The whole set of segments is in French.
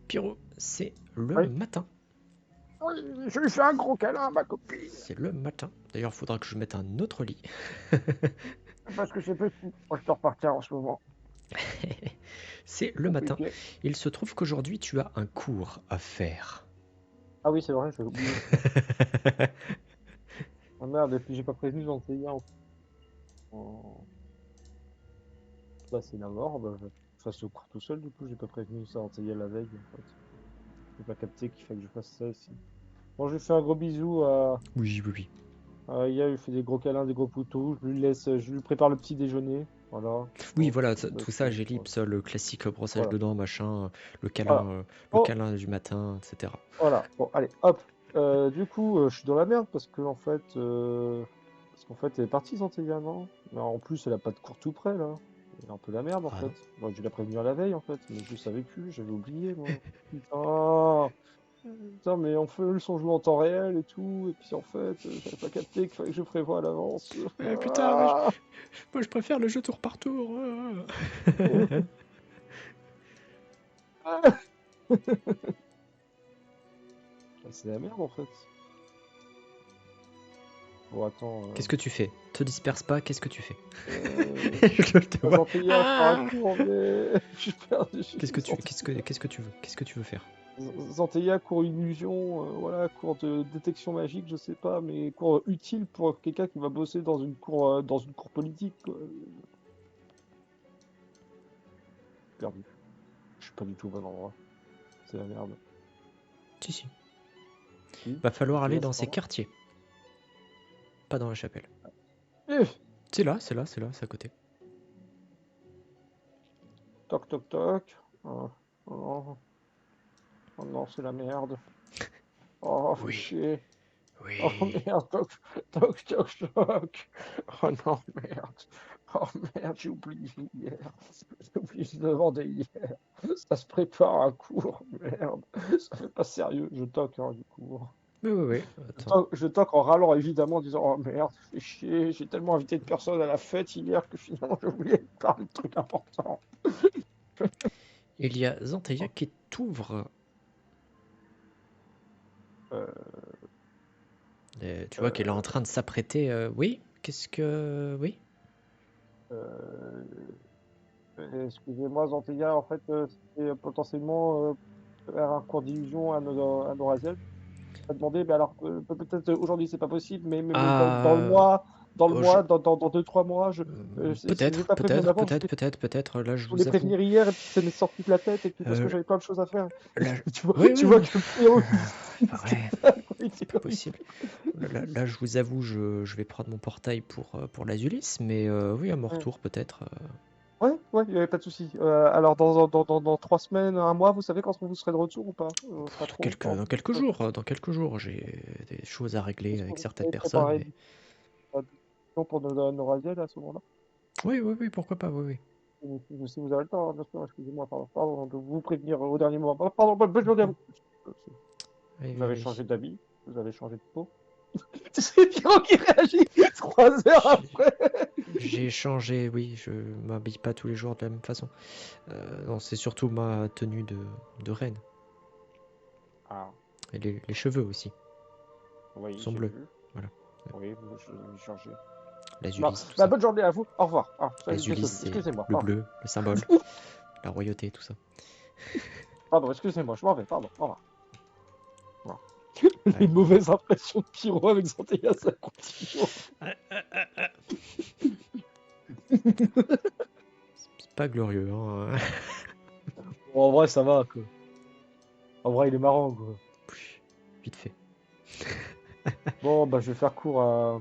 Pierrot, c'est le Oui. matin. Oui, je lui fais un gros câlin à ma copine. C'est le matin. D'ailleurs, il faudra que je mette un autre lit. Parce que c'est petit. Moi, je dois repartir en ce moment. C'est le matin. Compliqué. Il se trouve qu'aujourd'hui, tu as un cours à faire. Ah oui, c'est vrai, j'ai oublié. Ah merde, et puis j'ai pas prévenu Zanteia. Bah, c'est la mort. Bah, je fasse le cours tout seul, du coup, j'ai pas prévenu Zanteia la veille, en fait. J'ai pas capté qu'il fallait que je fasse ça ici. Bon, je lui fais un gros bisou Oui, oui, oui. à Aya, je lui fais des gros câlins, des gros poutous. Je lui prépare le petit déjeuner. Voilà. Oui, Bon, voilà, bah, tout ça, j'ellipse, le classique brossage voilà. de dents, machin, Voilà. le Bon, câlin du matin, etc. voilà. Bon, allez, hop. Du coup, je suis dans la merde parce qu'en fait, elle est partie Zanteia, non? Mais en plus, elle a pas de cours tout près là. C'est un peu la merde en Ah fait. non. J'aurais dû la prévenir la veille en fait, mais je savais plus, j'avais oublié moi. Putain, putain, mais on fait le son joue en temps réel et tout, et puis en fait, j'avais pas capté qu'il fallait que je prévoie à l'avance. Putain, Ah. moi je préfère le jeu tour par tour. C'est la merde en fait. Bon, attends. Qu'est-ce que tu fais? Te disperse pas, qu'est-ce que tu fais? Euh... Je te vois. Zanteia, faire un Ah, cours, mais je suis perdu. qu'est-ce que tu veux faire? Zanteia, cours illusion, voilà, cours de détection magique, je sais pas, mais cours utile pour quelqu'un qui va bosser dans une cour politique, quoi. Perdu. Je suis pas du tout au bon endroit. C'est la merde. Si, si. Si, Va falloir aller Zanteia, dans c'est ces par là. quartiers, pas dans la chapelle. Eh, C'est à côté. toc toc toc. Oh, oh non, oh non, c'est la merde. Oh, fais Oui, chier. Oh oui. merde, toc toc toc toc. Oh non, merde. Oh merde, j'ai oublié hier. J'ai oublié de demander hier. Ça se prépare un cours, merde. Ça fait pas sérieux, je toque hein, du coup. Mais oui, oui, attends. Je toque en râlant évidemment en disant oh merde, fais chier, j'ai tellement invité de personnes à la fête hier que finalement j'ai oublié de parler de trucs importants. Il y a Zanteia qui t'ouvre. Euh, Tu vois qu'elle est en euh, train de s'apprêter. Oui, qu'est-ce que. Oui. euh, Excusez-moi Zanteia, en fait c'était potentiellement faire un cours d'illusion à Noraziel. A demandé, mais alors peut-être aujourd'hui c'est pas possible, mais Ah. dans le Oh, je- mois, dans 2, 3 mois, j'ai Peut-être, pas prévenu en peut-être, avant, peut-être, peut-être, peut-être. Là, je je voulais vous avoue. prévenir hier et puis ça m'est sorti de la tête et puis parce que Euh, j'avais plein de choses à faire. là, oui, Tu oui, vois non. que le héros C'est pas vrai. C'est pas possible. Là, je vous avoue, je vais prendre mon portail pour l'Azulis, mais oui, à mon Ouais, retour, peut-être. ouais, il n'y avait pas de souci. Alors dans 3 semaines, un mois, vous savez quand vous serez de retour ou pas? Pas trop, pas Dans quelques jours. Dans quelques jours, j'ai des choses à régler Est-ce que avec vous certaines avez personnes, préparé mais. des questions pour Noraziel à ce moment-là? Oui, oui, oui, pourquoi pas, oui, oui. Si vous avez le temps, hein, bien sûr, excusez-moi, pardon de vous prévenir au dernier moment. Pardon, bonne journée à vous. Oui, Vous oui, avez oui. changé d'avis, vous avez changé de peau. C'est Pierrot qui réagit 3 heures J'ai après. j'ai changé, oui, je m'habille pas tous les jours de la même façon. Non, c'est surtout ma tenue de reine. Ah, Et les cheveux aussi oui, sont j'ai bleus. vu. Voilà. Oui, j'ai changé. Bon, L'azulis, tout bah, ça. bonne journée à vous. Au revoir. Ah, L'azulis, désolé, c'est excusez-moi. le Pardon. bleu, le symbole, la royauté, tout ça. Pardon, excusez-moi, je m'en vais. Pardon. Au revoir. Au revoir. Les Aïe. mauvaises impressions de Pyro avec Zanteia, ça continue. C'est pas glorieux, hein. Bon, en vrai, ça va, quoi. En vrai, il est marrant, quoi. Vite fait. Bon, bah, je vais faire cours à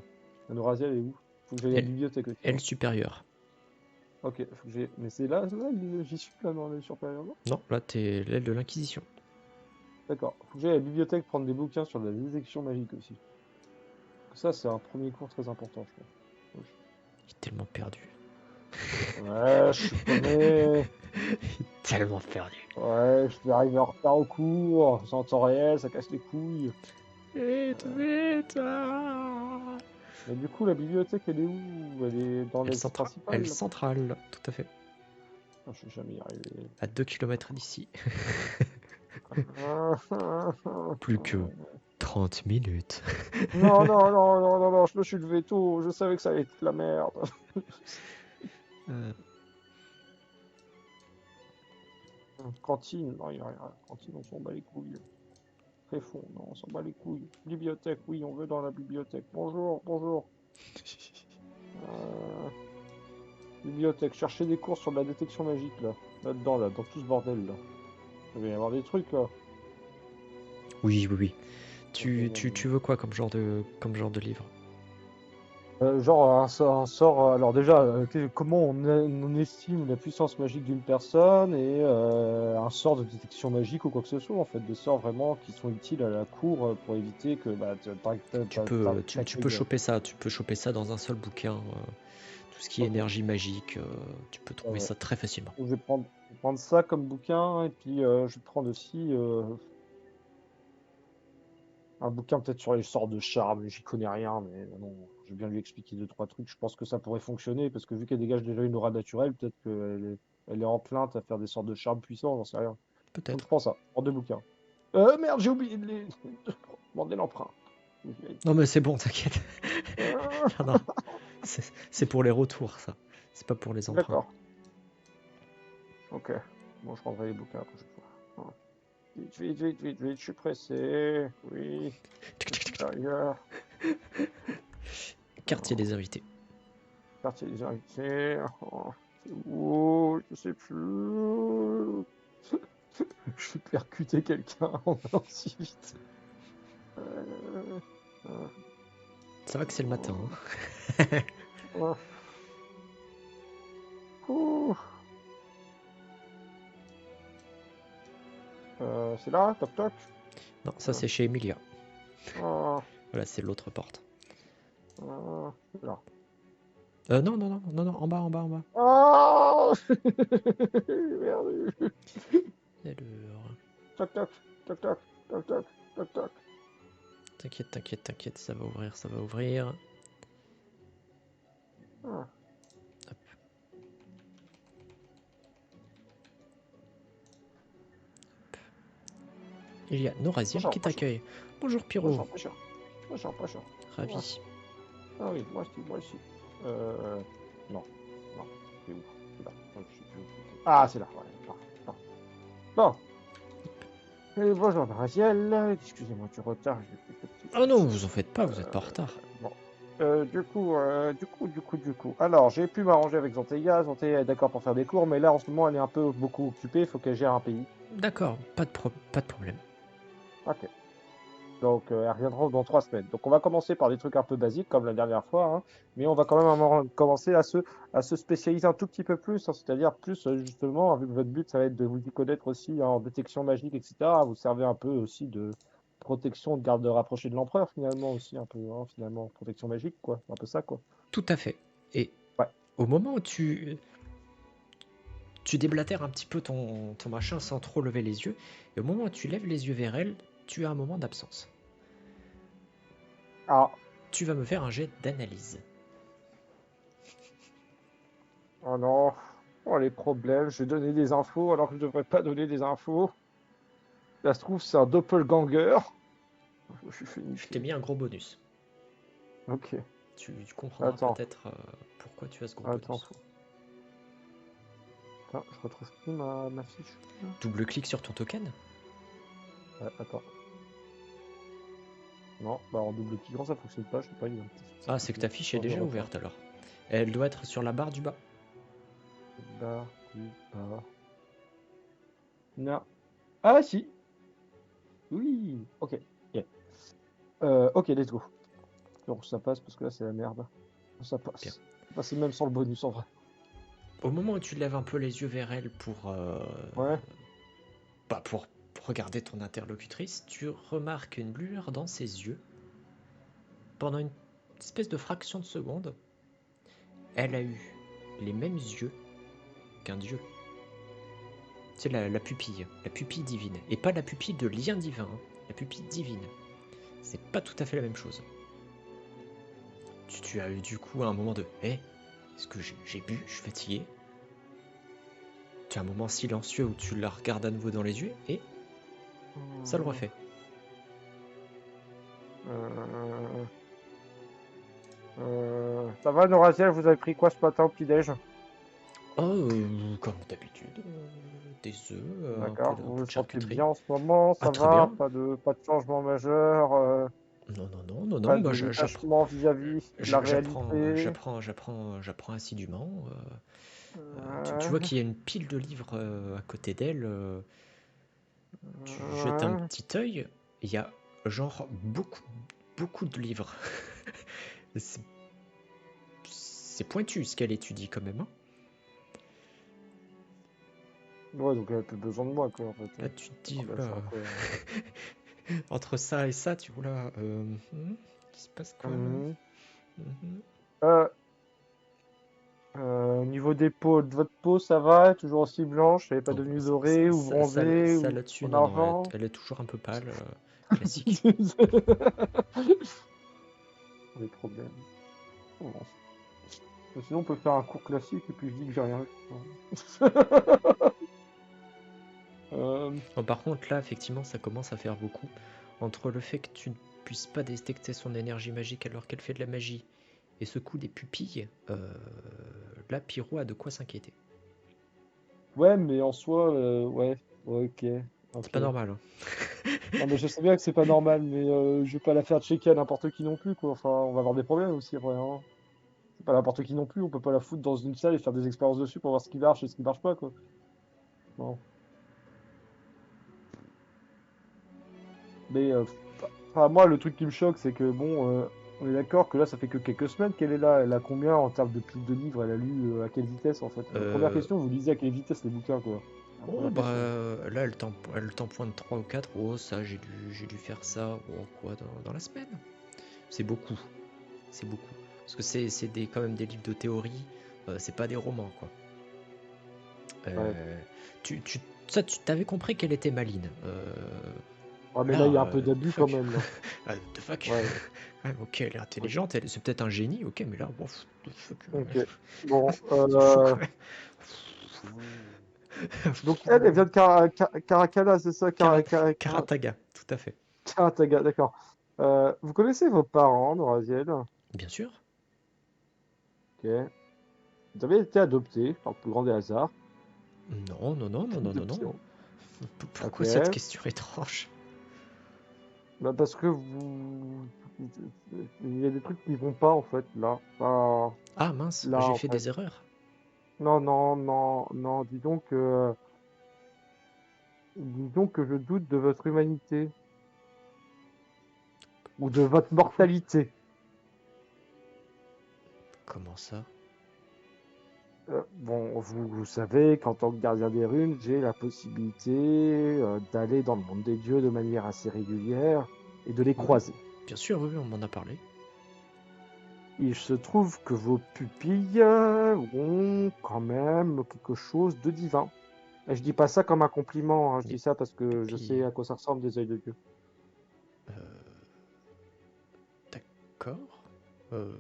Noraziel et où? Faut que j'aille à la Elle, bibliothèque aussi, elle hein. supérieure. Ok, faut que j'aille. Mais c'est là, j'y suis là dans les supérieurs, non? Non, là, t'es l'aile de l'Inquisition. D'accord. Faut que j'aille à la bibliothèque prendre des bouquins sur la détection magique aussi. Ça, c'est un premier cours très important, je pense. Oui. Il est tellement perdu. Ouais, je suis paumé. Tellement perdu. Ouais, je vais arriver en retard au cours. C'est en temps réel, ça casse les couilles. Vite, Euh, vite. Ah. Mais du coup, la bibliothèque, elle est où? Elle est dans l'axe Elle principal, là? centrale, tout à fait. Ah, je suis jamais y arrivé. À 2 kilomètres d'ici. Plus que 30 minutes. Non, non, non, non, non, non, je me suis levé tôt. Je savais que ça allait être la merde. Euh, Cantine, non, il y a rien. Cantine, on s'en bat les couilles. Tréfonds, non, on s'en bat les couilles. Bibliothèque, oui, on veut dans la bibliothèque. Bonjour, bonjour. Euh, Bibliothèque, chercher des cours sur la détection magique, là. Là-dedans, là, dans tout ce bordel, là. Il va y avoir des trucs, là. Oui, oui, oui. Ok. Tu veux quoi comme genre de livre? Genre un sort, alors déjà, comment on estime la puissance magique d'une personne et un sort de détection magique ou quoi que ce soit, en fait, des sorts vraiment qui sont utiles à la cour pour éviter que bah, Tu peux choper ça. Tu peux choper ça dans un seul bouquin. Tout ce qui est Ok. énergie magique, tu peux trouver ça très facilement. Je vais prendre ça comme bouquin et puis je vais prendre aussi un bouquin peut-être sur les sorts de charme. J'y connais rien, mais bon, je vais bien lui expliquer deux, trois trucs. Je pense que ça pourrait fonctionner parce que vu qu'elle dégage déjà une aura naturelle, peut-être elle est enclinte à faire des sorts de charme puissants, j'en sais rien. Donc je Peut-être. prends ça, en deux bouquins. Merde, j'ai oublié de demander l'emprunt. Non, mais c'est bon, t'inquiète. Euh, Non, non. C'est pour les retours, ça. C'est pas pour les emprunts. D'accord, ok. Bon, je prendrai les bouquins la prochaine fois. Hein. Vite, vite, vite, vite, vite, je suis pressé. Oui, le supérieur. Quartier Oh, des invités. quartier des invités. Oh, c'est où? Je sais plus. Je vais percuter quelqu'un en allant si vite. Euh, euh, Ça va que c'est le matin. oh, Hein. oh, oh. C'est là, toc toc. Non, ça c'est chez Emilia. Oh, Voilà, c'est l'autre porte. c'est là. Non, non, non, non, non, en bas, en bas, en bas. Oh Merde. Alors, Toc toc, toc toc, toc toc, toc toc. t'inquiète, t'inquiète, t'inquiète, ça va ouvrir, ça va ouvrir. Ah, Hop. Il y a Noraziel bonjour, qui bonjour, t'accueille. Bonjour Pyro, bonjour, bonjour, bonjour, bonjour. Ah, ravi. ah oui, moi aussi, moi aussi. Non, non, c'est où? C'est là. Ah, je sais plus où cliquer. Ah, c'est là, ouais, parfait, parfait. Bon, bonjour Raziel, excusez-moi du retard, j'ai quelques petits Oh non, soucis. vous en faites pas, vous êtes pas en retard. Bon. Du coup. Alors, j'ai pu m'arranger avec Zanteia. Zanteia est d'accord pour faire des cours, mais là, en ce moment, elle est un peu beaucoup occupée. Il faut qu'elle gère un pays. D'accord, pas de problème. Ok. Donc, elle reviendra dans 3 semaines. Donc, on va commencer par des trucs un peu basiques, comme la dernière fois, hein, mais on va quand même commencer à se spécialiser un tout petit peu plus, hein, c'est-à-dire plus, justement, vu que votre but, ça va être de vous y connaître aussi en détection magique, etc. Vous servez un peu aussi de protection, de garde rapprochée de l'empereur, finalement, aussi, un peu, hein, finalement, protection magique, quoi. Un peu ça, quoi. Tout à fait. Et Ouais. au moment où tu déblatères un petit peu ton machin sans trop lever les yeux, et au moment où tu lèves les yeux vers elle, tu as un moment d'absence. Ah, Tu vas me faire un jet d'analyse. oh non. Oh, les problèmes. Je vais donner des infos alors que je devrais pas donner des infos. Ça se trouve, c'est un doppelganger. Je suis fait Je t'ai niquer. mis un gros bonus. Ok. Tu comprendras Attends. peut-être pourquoi tu as ce gros Attends. bonus. Attends, je retrouve plus ma fiche. Là. Double-clique sur ton token. Ouais, attends. Non, bah en double cliquant, ça fonctionne pas. Je sais pas, il y a un petit souci Ah, qui c'est que se ta fiche est vient de déjà refaire. ouverte alors. Elle doit être sur la barre du bas. Barre du bas. Non. Ah, si. Oui. Ok. Yeah. Ok, let's go. Donc ça passe parce que là, c'est la merde. Ça Bien. passe. Ça passe même sans le bonus en vrai. Au moment où tu lèves un peu les yeux vers elle Ouais. pour regarder ton interlocutrice, tu remarques une lueur dans ses yeux. Pendant une espèce de fraction de seconde, elle a eu les mêmes yeux qu'un dieu. C'est la pupille divine. Et pas la pupille de lien divin, hein, la pupille divine. C'est pas tout à fait la même chose. Tu as eu du coup un moment de est-ce que j'ai bu, je suis fatigué. Tu as un moment silencieux où tu la regardes à nouveau dans les yeux et Ça le refait. Ça va, Noraziel, vous avez pris quoi ce matin au petit-déj? Oh, comme d'habitude, des œufs, D'accord, un vous peu vous de sentez charcuterie. bien en ce moment, Ah, ça très va? bien. Pas de changement majeur, Non, non, non, non, pas non, bah, de détachement vis-à-vis de la réalité. j'apprends assidûment. Tu vois Ouais, qu'il y a une pile de livres à côté d'elle. Tu jettes un ouais. petit œil, il y a genre beaucoup de livres. C'est c'est pointu ce qu'elle étudie quand même, hein. Ouais, donc elle a plus besoin de moi, quoi, en fait. Là, tu te Ah dis, bah, je voilà, suis quoi. entre ça et ça, tu vois là, il se passe quoi là? Mhm. Mhm. Euh, Au niveau des peaux, de votre peau, ça va? Toujours aussi blanche? Elle n'est pas Non, devenue dorée ou bronzée ou là-dessus, en non, non, argent? elle est toujours un peu pâle, classique. Des problèmes. Bon. Sinon, on peut faire un cours classique et puis je dis que j'ai rien vu. Bon, par contre, là, effectivement, ça commence à faire beaucoup. Entre le fait que tu ne puisses pas détecter son énergie magique alors qu'elle fait de la magie et ce coup des pupilles, là, Pyro a de quoi s'inquiéter. Ouais, mais en soi, ouais, ouais, ok, C'est ok. pas normal, hein. Non, mais je sais bien que c'est pas normal, mais je vais pas la faire checker à n'importe qui non plus, quoi. Enfin, on va avoir des problèmes aussi après, hein. C'est pas n'importe qui non plus, on peut pas la foutre dans une salle et faire des expériences dessus pour voir ce qui marche et ce qui marche pas, quoi. Non. Mais, enfin, moi, le truc qui me choque, c'est que, bon, on est d'accord que là, ça fait que quelques semaines qu'elle est là. Elle a combien en termes de piles de livres? Elle a lu à quelle vitesse, en fait? Première Euh, question, vous lisez à quelle vitesse les bouquins, quoi? La oh, première bah, question. là, elle t'en pointe 3 ou 4. Oh, ça, j'ai dû faire ça, oh, quoi, dans la semaine. C'est beaucoup, c'est beaucoup. Parce que c'est quand même des livres de théorie, c'est pas des romans, quoi. Ouais. Euh, ça, tu t'avais compris qu'elle était maline. Ouais, mais là, il y a Là, un peu the d'abus quand fuck. même, là. Ah, the fuck. Ouais. Ouais, ok, elle est Ouais. intelligente, c'est peut-être un génie, ok, mais là, bon, the fuck, Ok. Bon, c'est fou quand même. donc elle vient de Caracalla, c'est ça? Karataga, tout à fait. Carataga, d'accord. Vous connaissez vos parents, Noraziel? Bien sûr. Ok. Vous avez été adopté par le plus grand des hasards. Non, non, non, non, non, non, non. Adoption. Ok. Pourquoi cette question étrange? Bah parce que vous... Il y a des trucs qui vont pas, en fait, là. Enfin, Ah mince, là, j'ai en fait fait. des erreurs. Non, non, non, non. Dis donc que je doute de votre humanité. Ou de votre mortalité. Comment ça? Bon, vous savez qu'en tant que gardien des runes, j'ai la possibilité d'aller dans le monde des dieux de manière assez régulière et de les Oui, oui. croiser. Bien sûr, oui, on m'en a parlé. Il se trouve que vos pupilles ont quand même quelque chose de divin. Et je dis pas ça comme un compliment, hein, je Les dis ça parce que je sais pupilles. à quoi ça ressemble des yeux de Dieu. Euh, d'accord. Euh,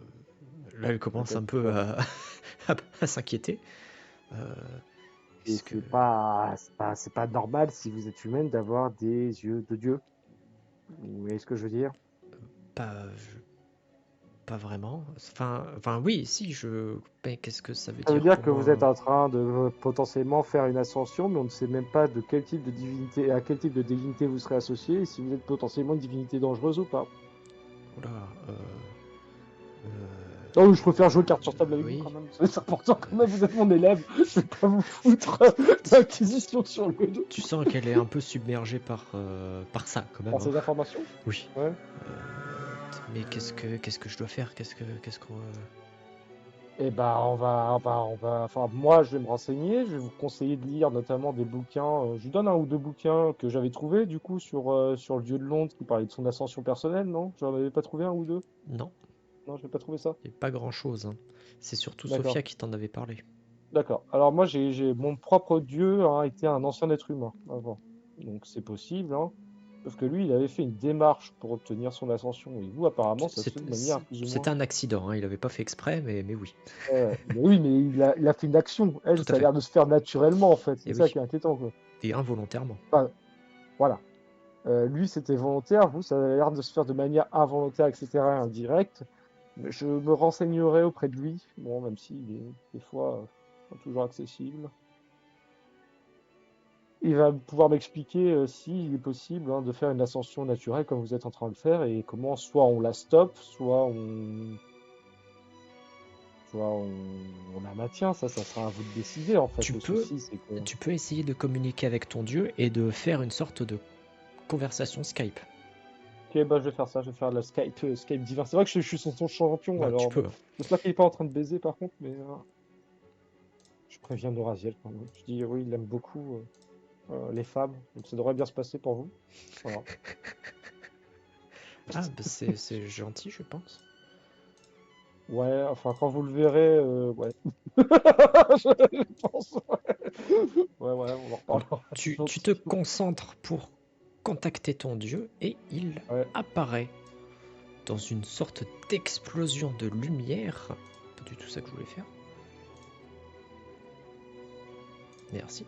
Là, elle commence un Peut-être peu que à s'inquiéter. Euh, et Est-ce que... c'est pas normal si vous êtes humaine d'avoir des yeux de Dieu. Vous voyez ce que je veux dire? Pas, pas vraiment. Enfin, oui, si, je... Mais qu'est-ce que ça veut Ça veut dire dire pour que vous êtes moi? en train de potentiellement faire une ascension, mais on ne sait même pas de quel type de divinité, à quel type de divinité vous serez associé, et si vous êtes potentiellement une divinité dangereuse ou pas. Oula, Oh, je préfère jouer carte sur table avec vous oui. quand même, c'est important quand même, vous êtes mon élève, je vais pas vous foutre d'inquisition sur le dos. Tu sens qu'elle est un peu submergée par ça, quand même, Par hein. ces informations? Oui. Ouais. Mais qu'est-ce que je dois faire? Qu'est-ce qu'on... Eh ben, enfin, moi, je vais me renseigner, je vais vous conseiller de lire notamment des bouquins, je vous donne un ou deux bouquins que j'avais trouvés, du coup, sur le dieu de Londres, qui parlait de son ascension personnelle, non? J'en avais pas trouvé un ou deux? Non, Non, j'ai pas trouvé ça. il n'y a pas grand-chose, hein. C'est surtout D'accord, Sophia qui t'en avait parlé. d'accord. Alors moi, mon propre dieu a été un ancien être humain avant, donc c'est possible, hein. Sauf que lui, il avait fait une démarche pour obtenir son ascension, et vous, apparemment, ça se fait de manière plus ou C'était moins. un accident, hein. Il n'avait pas fait exprès, mais oui. Mais oui, mais il a fait une action. Elle, Tout à ça a fait. l'air de se faire naturellement, en fait. C'est Et ça oui. qui est inquiétant, quoi. Et involontairement. Enfin, voilà. Lui, c'était volontaire, vous, ça a l'air de se faire de manière involontaire, etc., indirecte. Mais je me renseignerai auprès de lui, bon, même s'il est des fois pas toujours accessible. Il va pouvoir m'expliquer s'il est possible de faire une ascension naturelle comme vous êtes en train de le faire et comment soit on la stoppe, soit on la maintient. Ça sera à vous de décider en fait. Tu Le peux, souci, c'est que. tu peux essayer de communiquer avec ton dieu et de faire une sorte de conversation Skype. Ok, bah je vais faire ça, je vais faire la Skype divin. C'est vrai que je suis son champion, Ouais, tu alors bon. peux. J'espère qu'il est pas en train de baiser par contre, mais je préviens Noraziel quand même. Je dis oui, il aime beaucoup les femmes, donc ça devrait bien se passer pour vous. Voilà. Ah, bah c'est gentil, je pense. Ouais, enfin quand vous le verrez, ouais. Je pense. Ouais, ouais, on en Donc, reparlera. C'est tu te gentil. concentres pour contacter ton dieu et il Ouais. apparaît dans une sorte d'explosion de lumière. Pas du tout ça que je voulais faire. Merci.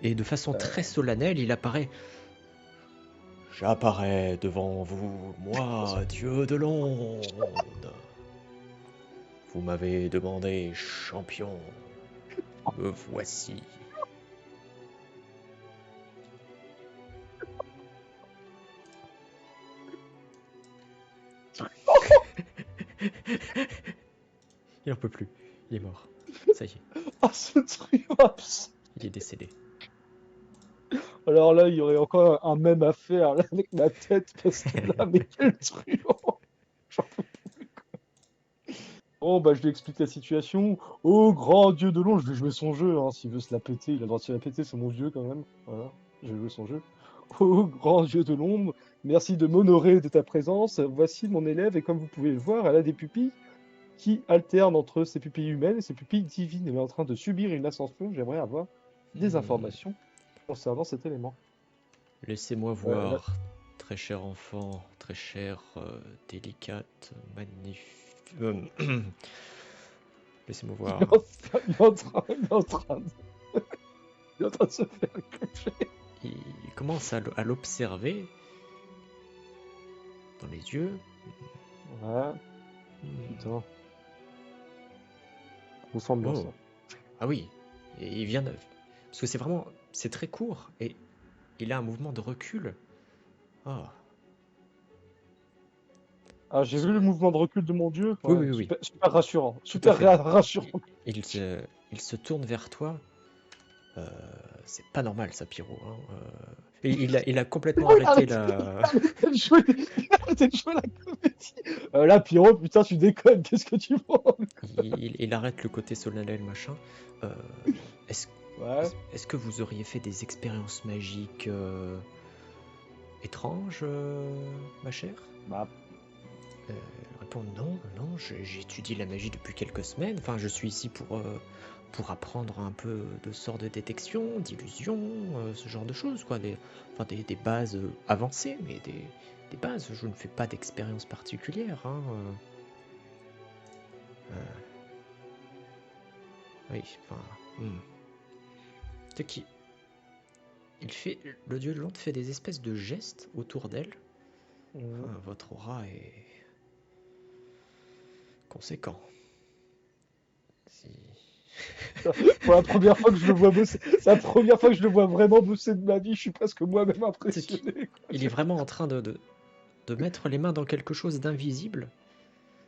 Et de façon très solennelle, il apparaît. J'apparais devant vous, moi, dieu de l'onde. Vous m'avez demandé champion. Me voici. Il en peut plus. Il est mort. Ça y est, Ah, ce truc abs- il est décédé. Alors là, il y aurait encore un mème à faire là, avec ma tête, parce que là, mais quel truand! J'en peux plus. Bon, bah, je lui explique la situation. Oh, grand dieu de l'ombre, je vais jouer son jeu, hein. S'il veut se la péter, il a le droit de se la péter, c'est mon vieux quand même. Voilà, je vais jouer son jeu. Oh, grand dieu de l'ombre, merci de m'honorer de ta présence. Voici mon élève, et comme vous pouvez le voir, elle a des pupilles qui alternent entre ses pupilles humaines et ses pupilles divines. Elle est en train de subir une ascension. J'aimerais avoir des informations concernant cet élément. Laissez-moi Là, voir, très cher enfant, très chère, délicate, magnifique. Laissez-moi il est voir. il est en train, il est en train de se faire coucher. Il commence à l'observer dans les yeux. Ouais, putain, on sent bien Oh, ça. ah oui. Et il vient de. Parce que c'est vraiment. C'est très court et il a un mouvement de recul. Oh. Ah, j'ai vu le mouvement de recul de mon dieu. Oui, Ouais, oui, oui, super, super rassurant. tout à Super fait. rassurant. Il se tourne vers toi. Euh, c'est pas normal ça, Pyro, hein. Et il a complètement arrêté la. Arrêtez de jouer, arrêtez de jouer la comédie. Là, Pierrot, putain, tu déconnes, qu'est-ce que tu prends? Il arrête le côté solennel, machin. Euh, est-ce, Ouais. est-ce que vous auriez fait des expériences magiques étranges, ma chère? Bah, Elle répond non, non, j'étudie la magie depuis quelques semaines. Enfin, je suis ici pour apprendre un peu de sorts de détection, d'illusion, ce genre de choses, quoi. Des bases avancées, mais des bases. Je ne fais pas d'expérience particulière, hein. Oui, enfin. C'est qui le dieu de l'onde fait des espèces de gestes autour d'elle. mhm. Votre aura est conséquent. Si... Pour la première fois que je le vois bosser, c'est la première fois que je le vois vraiment bosser de ma vie, je suis presque moi-même impressionné, quoi. Il est vraiment en train de mettre les mains dans quelque chose d'invisible.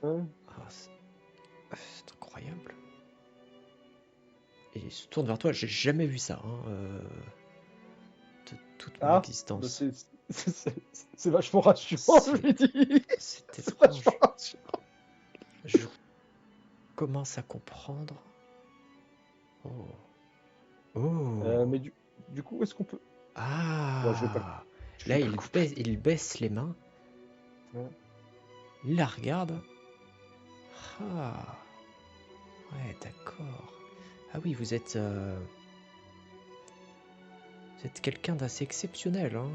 Ouais. Ah, c'est incroyable. Et il se tourne vers toi. J'ai jamais vu ça, hein, de toute mon Ah, bah existence. c'est vachement rassurant, je lui dis. C'est C'est vachement étrange. rassurant. Je commence à comprendre. Oh. Oh. Mais du coup, est-ce qu'on peut. Bon, je vais pas, Ah. je vais Là, pas couper. il baisse les mains. Ouais. Il la regarde. Ah. Ouais, d'accord. Ah oui, vous êtes quelqu'un d'assez exceptionnel, hein.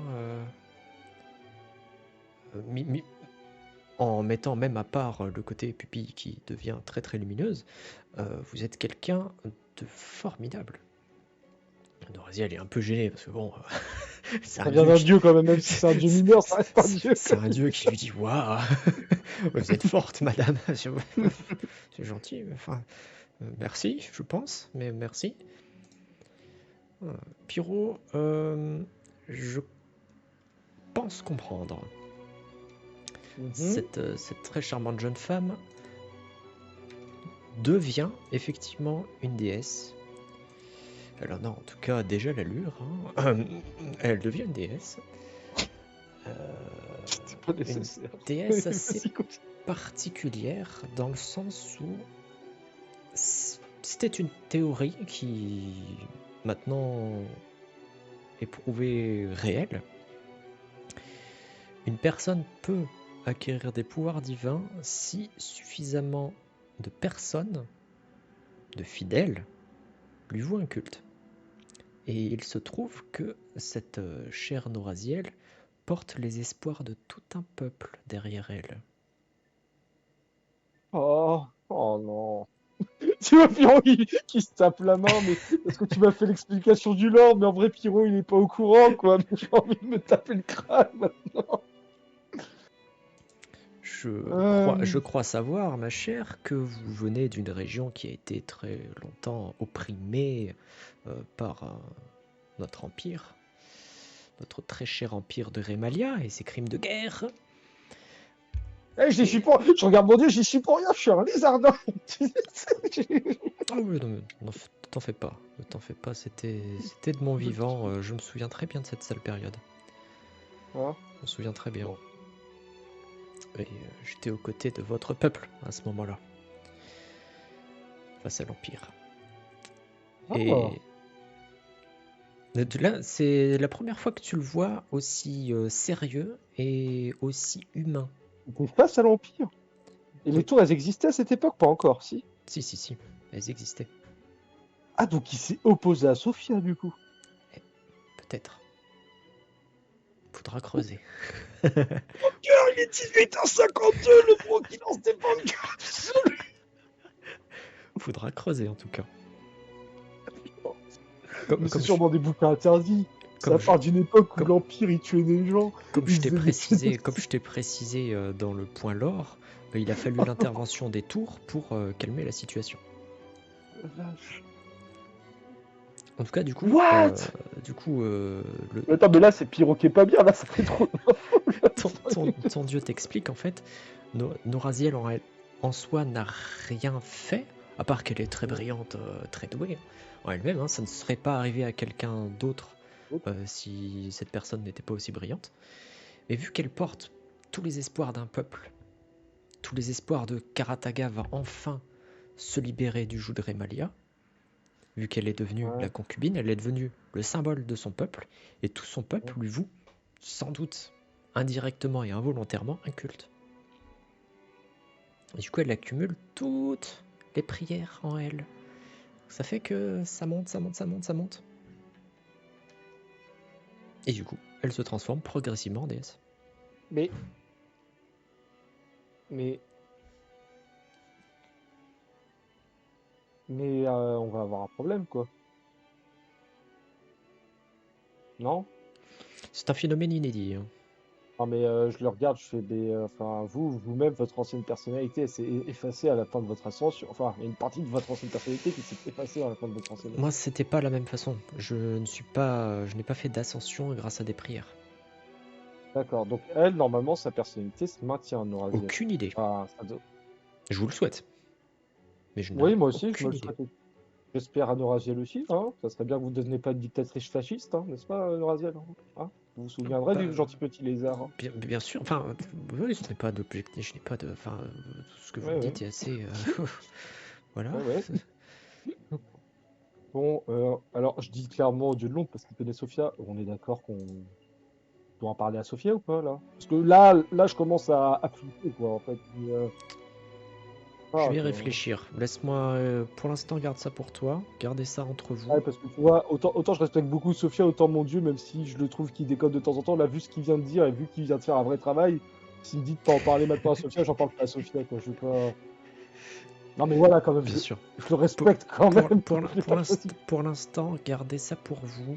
En mettant même à part le côté pupille qui devient très très lumineuse, vous êtes quelqu'un de formidable. Norazia, elle est un peu gênée parce que bon, C'est Ça un vient dieu d'un qui... dieu quand même, même si c'est un dieu mineur, ça reste un dieu. C'est un dieu qui lui dit waouh, vous êtes forte, madame. C'est gentil. Enfin, merci, je pense, mais merci. Pyro, je pense comprendre. Cette très charmante jeune femme devient effectivement une déesse. Elle en a en tout cas déjà l'allure. Elle devient une déesse. C'était pas nécessaire. Une déesse Vas-y, assez continue. particulière dans le sens où c'était une théorie qui maintenant est prouvée réelle. Une personne peut acquérir des pouvoirs divins si suffisamment de personnes, de fidèles, lui vouent un culte. Et il se trouve que cette chère Noraziel porte les espoirs de tout un peuple derrière elle. Oh non. Tu vois Pyro qui se tape la main, mais parce que tu m'as fait l'explication du lore, mais en vrai Pyro il est pas au courant quoi, mais j'ai envie de me taper le crâne maintenant. Je crois savoir, ma chère, que vous venez d'une région qui a été très longtemps opprimée par notre empire, notre très cher empire de Rémalia et ses crimes de guerre. J'y suis pour... Je regarde mon dieu, j'y suis pour rien, je suis un lézardin. Ah oui, non, t'en fais pas, ne t'en fais pas, c'était de mon vivant, je me souviens très bien de cette sale période. Hein Je me souviens très bien. Bon. Et j'étais aux côtés de votre peuple à ce moment-là, face à l'Empire. Oh. Et là, c'est la première fois que tu le vois aussi sérieux et aussi humain. T'es face à l'Empire. Et les Oui. tours, elles existaient à cette époque? Pas encore, si. Si, elles existaient. Ah, donc il s'est opposé à Sophia, du coup. Peut-être. Faudra creuser. Mon cœur, il est 18h52, le pro qui lance des banques absolues. Faudra creuser en tout cas. Mais c'est sûrement des bouquins interdits. Ça part d'une époque où l'Empire il tuait des gens. Comme je t'ai précisé dans le point lore, il a fallu l'intervention des tours pour calmer la situation. En tout cas, du coup, Attends, mais là c'est Pyro qui est pas bien, là ça fait trop. ton dieu t'explique en fait, Noraziel en soi n'a rien fait, à part qu'elle est très brillante, très douée en elle-même. Hein, ça ne serait pas arrivé à quelqu'un d'autre si cette personne n'était pas aussi brillante. Mais vu qu'elle porte tous les espoirs d'un peuple, tous les espoirs de Karataga va enfin se libérer du joug de Rémalia, vu qu'elle est devenue la concubine, elle est devenue le symbole de son peuple, et tout son peuple lui voue, sans doute indirectement et involontairement, un culte. Et du coup, elle accumule toutes les prières en elle. Ça fait que ça monte. Et du coup, elle se transforme progressivement en déesse. Mais on va avoir un problème, quoi. Non? C'est un phénomène inédit. Hein. Non, mais je le regarde, je fais des. Enfin, vous-même, votre ancienne personnalité, elle s'est effacée à la fin de votre ascension. Enfin, il y a une partie de votre ancienne personnalité qui s'est effacée à la fin de votre ancienne. Moi, c'était pas la même façon. Je n'ai pas fait d'ascension grâce à des prières. D'accord, donc elle, normalement, sa personnalité se maintient, Noraziel. Aucune idée. Enfin, Je vous le souhaite. Mais je n'ai oui, moi aussi, je me aucune le idée. souhaite. J'espère à Noraziel aussi, hein. Ça serait bien que vous ne deveniez pas une dictatrice fasciste, hein, n'est-ce pas, Noraziel? Hein, vous vous souviendrez du gentil petit lézard, hein. Bien sûr, enfin, oui, je n'ai pas d'objectif, je n'ai pas de. Enfin, tout ce que vous me dites est assez. Voilà. Ouais. Bon, alors je dis clairement au dieu de l'ombre parce qu'il connaît Sophia. On est d'accord qu'on doit en parler à Sophia ou pas là? Parce que là, je commence à flipper quoi en fait. Je vais y réfléchir. Laisse-moi, pour l'instant, garde ça pour toi. Gardez ça entre vous. Ouais, parce que tu vois, autant je respecte beaucoup Sophia, autant mon dieu, même si je le trouve qu'il déconne de temps en temps, là, vu ce qu'il vient de dire et vu qu'il vient de faire un vrai travail, s'il me dit de pas en parler maintenant à Sophia, j'en parle pas à Sophia quoi. Je veux pas. Non mais voilà quand même. Bien sûr. Je le respecte quand même. Pour l'instant, gardez ça pour vous.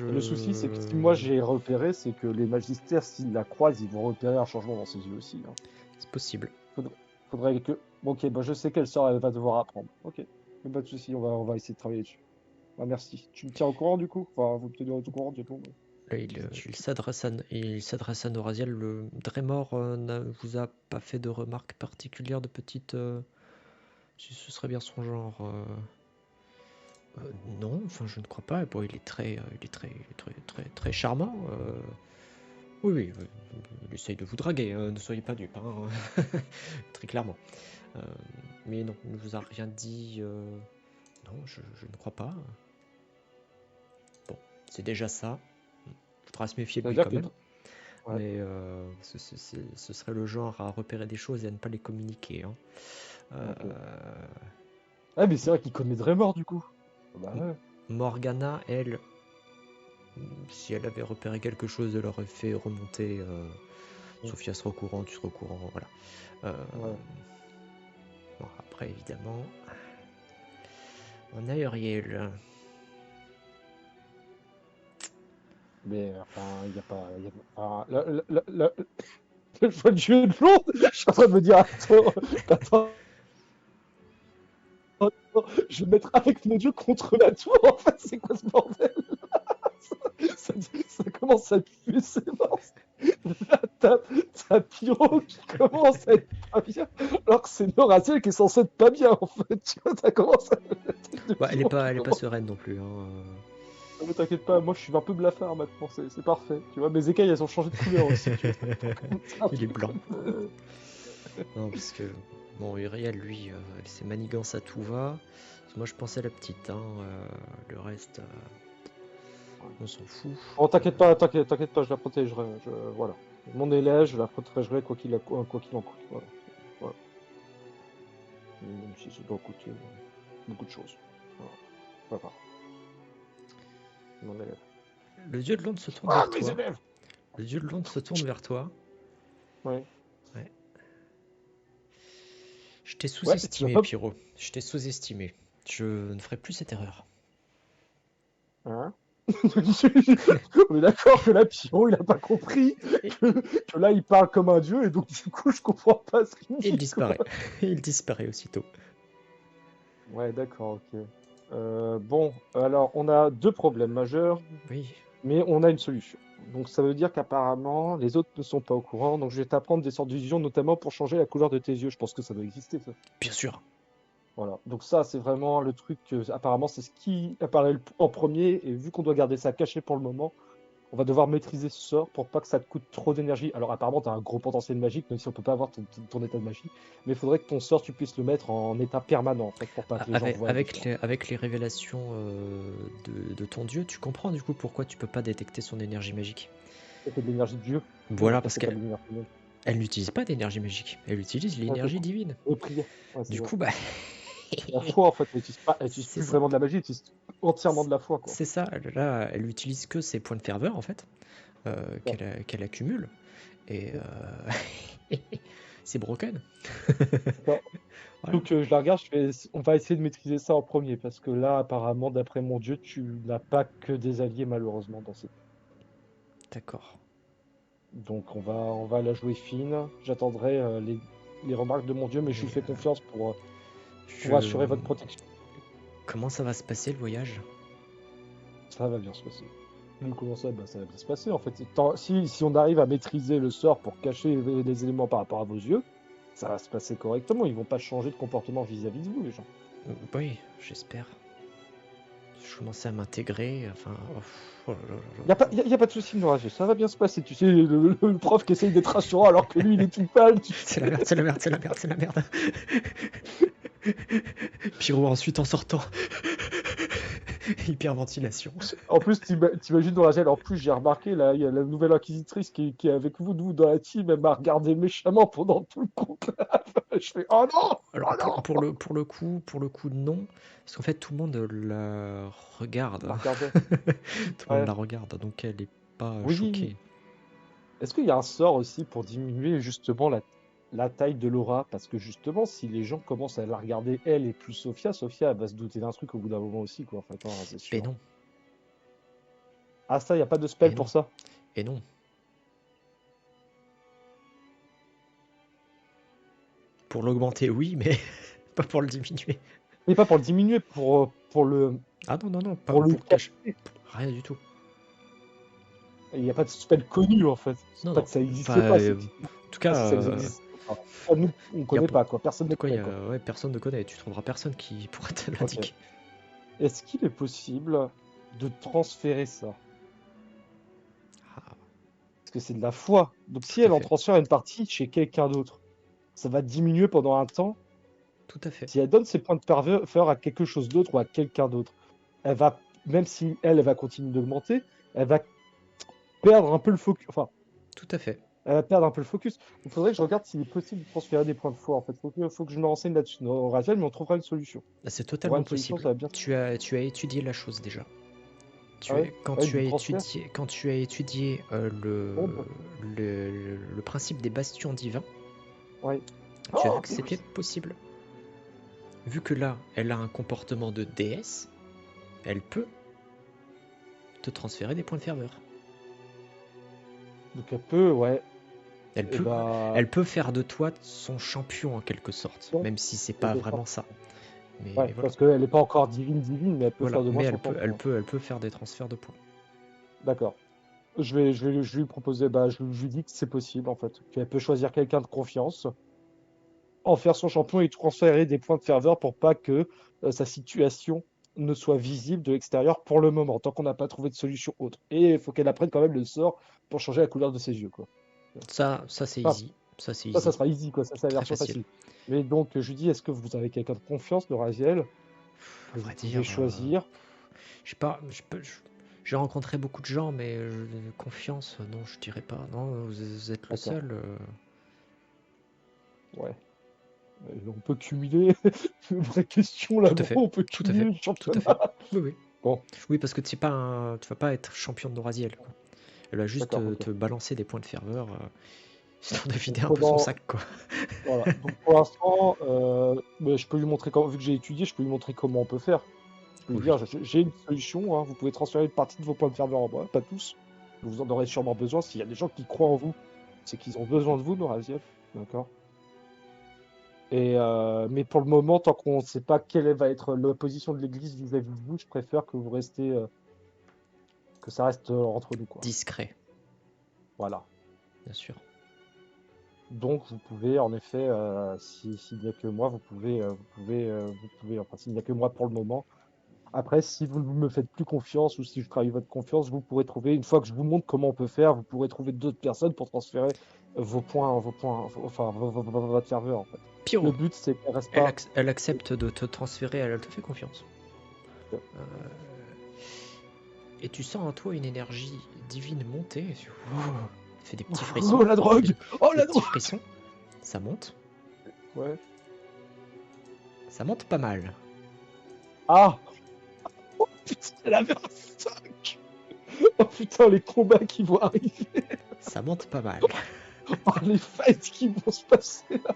Le souci, c'est que si moi j'ai repéré, c'est que les magistères, s'ils la croisent, ils vont repérer un changement dans ses yeux aussi, hein. C'est possible. Faudrait que. Bon, ok, bah, je sais quelle sort elle va devoir apprendre. Ok, mais pas de souci, on va essayer de travailler dessus. Bah, merci. Tu me tiens au courant du coup? Enfin, vous me tenez au courant du coup. Là, il s'adresse à Noraziel. Le Drémor ne vous a pas fait de remarques particulières, de petites. Si ce serait bien son genre. Non, enfin, je ne crois pas. Bon, il est très charmant. Oui, oui, il essaye de vous draguer. Ne soyez pas dupes, hein, très clairement. Mais non, il ne vous a rien dit. Non, je ne crois pas. Bon, c'est déjà ça. Il faudra se méfier de Ça veut lui dire quand que. même. Ouais. Mais ce serait le genre à repérer des choses et à ne pas les communiquer, hein. Ok. Ah, mais c'est vrai qu'il connaît Draymore du coup. Bah ouais. Morgana, elle, si elle avait repéré quelque chose, elle aurait fait remonter. Ouais. Sophia sera au courant, tu seras au courant, voilà. Ouais. Bon, après, évidemment, on a Uriel. Mais enfin, il n'y a pas. Enfin, le choix de jeu de l'autre, je suis en train de me dire, attends, je vais me mettre avec mon dieu contre la tour, en fait, c'est quoi ce bordel? ça, ça commence à puer, c'est mort. Là, t'as Pyro qui commence à être pas bien, alors que c'est Noraziel qui est censé être pas bien, en fait. Tu vois, t'as commencé à la tête de Bah, Pyro qui elle est pas commence. sereine non plus, hein. Non, mais t'inquiète pas, moi je suis un peu blafard maintenant, c'est parfait. Tu vois, mes écailles elles ont changé de couleur aussi, tu vois. C'est un Il est truc blanc. comme. Non, parce que bon, Uriel, lui, ses manigances à tout va. Moi, je pensais à la petite, hein. Le reste, on s'en fout. Oh, t'inquiète pas, je la protégerai. Voilà. Mon élève, je la protégerai quoi qu'il en coûte. Voilà. Voilà. Même si ça doit coûter beaucoup de choses. Voilà. Pas grave. Mon élève. Le dieu de l'onde se tourne Ah, vers mes toi. élèves! Le dieu de l'onde se tourne vers toi. Ouais. Ouais. Je t'ai Ouais, tu vas sous-estimé, pas. Pyro. Je t'ai sous-estimé. Je ne ferai plus cette erreur. Hein? On est d'accord que là, Pyro, il a pas compris Et, que là, il parle comme un dieu, et donc du coup, je comprends pas ce qu'il me il dit, quoi. disparaît. Il disparaît aussitôt. Ouais, d'accord, ok. Bon, alors on a deux problèmes majeurs, Oui, mais on a une solution. Donc ça veut dire qu'apparemment les autres ne sont pas au courant. Donc je vais t'apprendre des sortes d'illusions, notamment pour changer la couleur de tes yeux. Je pense que ça doit exister, ça. bien sûr. Voilà. Donc ça, c'est vraiment le truc. Apparemment, c'est ce qui apparaît en premier. Et vu qu'on doit garder ça caché pour le moment, on va devoir maîtriser ce sort pour pas que ça te coûte trop d'énergie. Alors apparemment, tu as un gros potentiel magique, même si on peut pas avoir ton état de magie. Mais il faudrait que ton sort, tu puisses le mettre en état permanent, en fait, pour pas que les gens voient des sorts. Avec les révélations de ton dieu, tu comprends du coup pourquoi tu peux pas détecter son énergie magique. Ça, c'est de l'énergie de Dieu. Non, Voilà, ça, parce c'est pas de qu'elle l'énergie humaine. elle n'utilise pas d'énergie magique. Elle utilise Ouais, c'est l'énergie ça. divine. Et prière. Ouais, c'est Du ça. coup, bah, La foi, en fait, elle utilise c'est plus ça. vraiment de la magie, elle utilise entièrement de la foi, quoi. C'est ça. Là, elle utilise que ses points de ferveur en fait, Ça. qu'elle accumule. Et c'est broken. D'accord. Voilà. Donc, je la regarde, on va essayer de maîtriser ça en premier, parce que là, apparemment, d'après mon dieu, tu n'as pas que des alliés, malheureusement, dans cette. D'accord. Donc, on va la jouer fine. J'attendrai les remarques de mon dieu, mais je Mais lui fais confiance pour je... assurer votre protection. comment ça va se passer le voyage? Ça va bien se passer. Comment ça? Bah, ça va bien se passer, en fait. Si on arrive à maîtriser le sort pour cacher les éléments par rapport à vos yeux, ça va se passer correctement. Ils vont pas changer de comportement vis-à-vis de vous, les gens. Oui, j'espère. Je commençais à m'intégrer. Enfin, oh, oh là là là Y a pas, là. y a pas de souci, Nourage, ça va bien se passer. Tu sais, le prof qui essaye d'être rassurant alors que lui, il est tout pâle, tu C'est sais. la merde, c'est la merde, c'est la merde, c'est la merde. Pyro ensuite en sortant. Hyperventilation. En plus, t'imagines Nourage, en plus, j'ai remarqué, là, il y a la nouvelle inquisitrice qui est avec vous, nous, dans la team, elle m'a regardé méchamment pendant tout le conclave. Je fais, oh non! Alors Oh non! pour le coup non, parce qu'en fait tout le monde la regarde. La regardait. Tout le monde Ouais. la regarde, donc elle est pas Oui. choquée. Est-ce qu'il y a un sort aussi pour diminuer justement la taille de l'aura? Parce que justement, si les gens commencent à la regarder, elle et plus Sophia, Sophia elle va se douter d'un truc au bout d'un moment aussi, quoi, en fait, hein, c'est Mais sûr. non, Ah, ça, il n'y a pas de Et spell non. pour ça. Et non. Pour l'augmenter, oui, mais pas pour le diminuer. Mais pas pour le diminuer, Ah non, non, non, pas pour le pour cacher. cacher. Rien du tout. Il n'y a pas de spell connu, en fait. C'est Non, pas non. que ça Enfin, n'existe pas, c'est en tout pas cas, si ça existe. Enfin, pas nous, on y a connaît pour... pas, quoi. Personne en ne tout cas, connaît, quoi. ouais, personne ne connaît. Tu trouveras personne qui pourra te Ok. l'indiquer. Est-ce qu'il est possible de transférer ça? Ah, Parce que c'est de la foi. Donc si tout à elle en fait. transfère une partie chez quelqu'un d'autre, ça va diminuer pendant un temps. Tout à fait. Si elle donne ses points de faveur à quelque chose d'autre ou à quelqu'un d'autre, elle va, même si elle va continuer d'augmenter, elle va perdre un peu le focus. Enfin, Tout à fait. elle va perdre un peu le focus. Il faudrait que je regarde s'il est possible de transférer des points de foi. En fait, faut que je me renseigne là-dessus. Non, Raziel, mais on trouvera une solution. Bah, c'est On trouvera totalement une solution, possible. ça va bien. Tu as étudié la chose déjà. Ah ouais? Ouais, du transfert. Quand tu as étudié Bombe. le principe des bastions divins, Ouais. tu as vu Oh, que mais c'était oui. possible. Vu que là, elle a un comportement de déesse, elle peut te transférer des points de ferveur. Donc elle peut, ouais. Elle Et peut, bah, elle peut faire de toi son champion en quelque sorte, non, même si c'est pas quelque part. vraiment ça. Mais Ouais, voilà, parce qu'elle n'est pas encore divine, mais elle peut voilà. faire de moi Mais son champion. elle peut faire des transferts de points. D'accord. Je vais lui proposer, bah, je lui dis que c'est possible, en fait. Qu'elle peut choisir quelqu'un de confiance, en faire son champion et transférer des points de ferveur pour pas que sa situation ne soit visible de l'extérieur pour le moment, tant qu'on n'a pas trouvé de solution autre. Et il faut qu'elle apprenne quand même le sort pour changer la couleur de ses yeux, quoi. Ça c'est Enfin, easy. Ça c'est ça easy. sera easy, quoi. Ça, c'est la Très version facile. facile. Mais donc, je lui dis, est-ce que vous avez quelqu'un de confiance de Raziel À que vous vrai pouvez dire, choisir? je sais pas, j'ai rencontré beaucoup de gens, mais confiance, non, je dirais pas. Non, vous êtes le D'accord. seul. Ouais. On peut cumuler. Vraie question là, Tout à bro. fait, On peut tout à fait, cumuler le tout à fait. championnat. Oui, oui. Bon, Oui, parce que tu vas pas être champion de Noraziel, quoi. Elle va juste d'accord, ok. te balancer des points de ferveur, histoire de Donc vider un peu son comment. sac, quoi. Voilà. Donc pour l'instant, mais je peux lui montrer comment, vu que j'ai étudié, je peux lui montrer comment on peut faire. Je peux lui Oui, oui. dire, j'ai une solution, hein, vous pouvez transférer une partie de vos points de ferveur en moi, pas tous. Vous en aurez sûrement besoin. S'il y a des gens qui croient en vous, c'est qu'ils ont besoin de vous, Noraziel. D'accord. Mais pour le moment, tant qu'on ne sait pas quelle va être la position de l'Église vis-à-vis de vous, je préfère que vous restez, que ça reste entre nous, quoi. Discret, Voilà. bien sûr. Donc vous pouvez, en effet, s'il n'y a que moi, enfin s'il n'y a que moi pour le moment. Après, si vous ne me faites plus confiance ou si je trahis votre confiance, vous pourrez trouver, une fois que je vous montre comment on peut faire, vous pourrez trouver d'autres personnes pour transférer votre serveur, en fait. Le Pyro, but, c'est qu'elle reste pas. elle accepte de te transférer, elle te fait confiance. Ok. Euh, et tu sens en toi une énergie divine monter. Ouh, fait des petits frissons. Oh la drogue! Oh Des la petits drogue! frissons. Ça monte. Ouais. Ça monte pas mal. Ah! Oh putain, elle avait un 5! Oh putain, les combats qui vont arriver! Ça monte pas mal. Oh, les fights qui vont se passer là!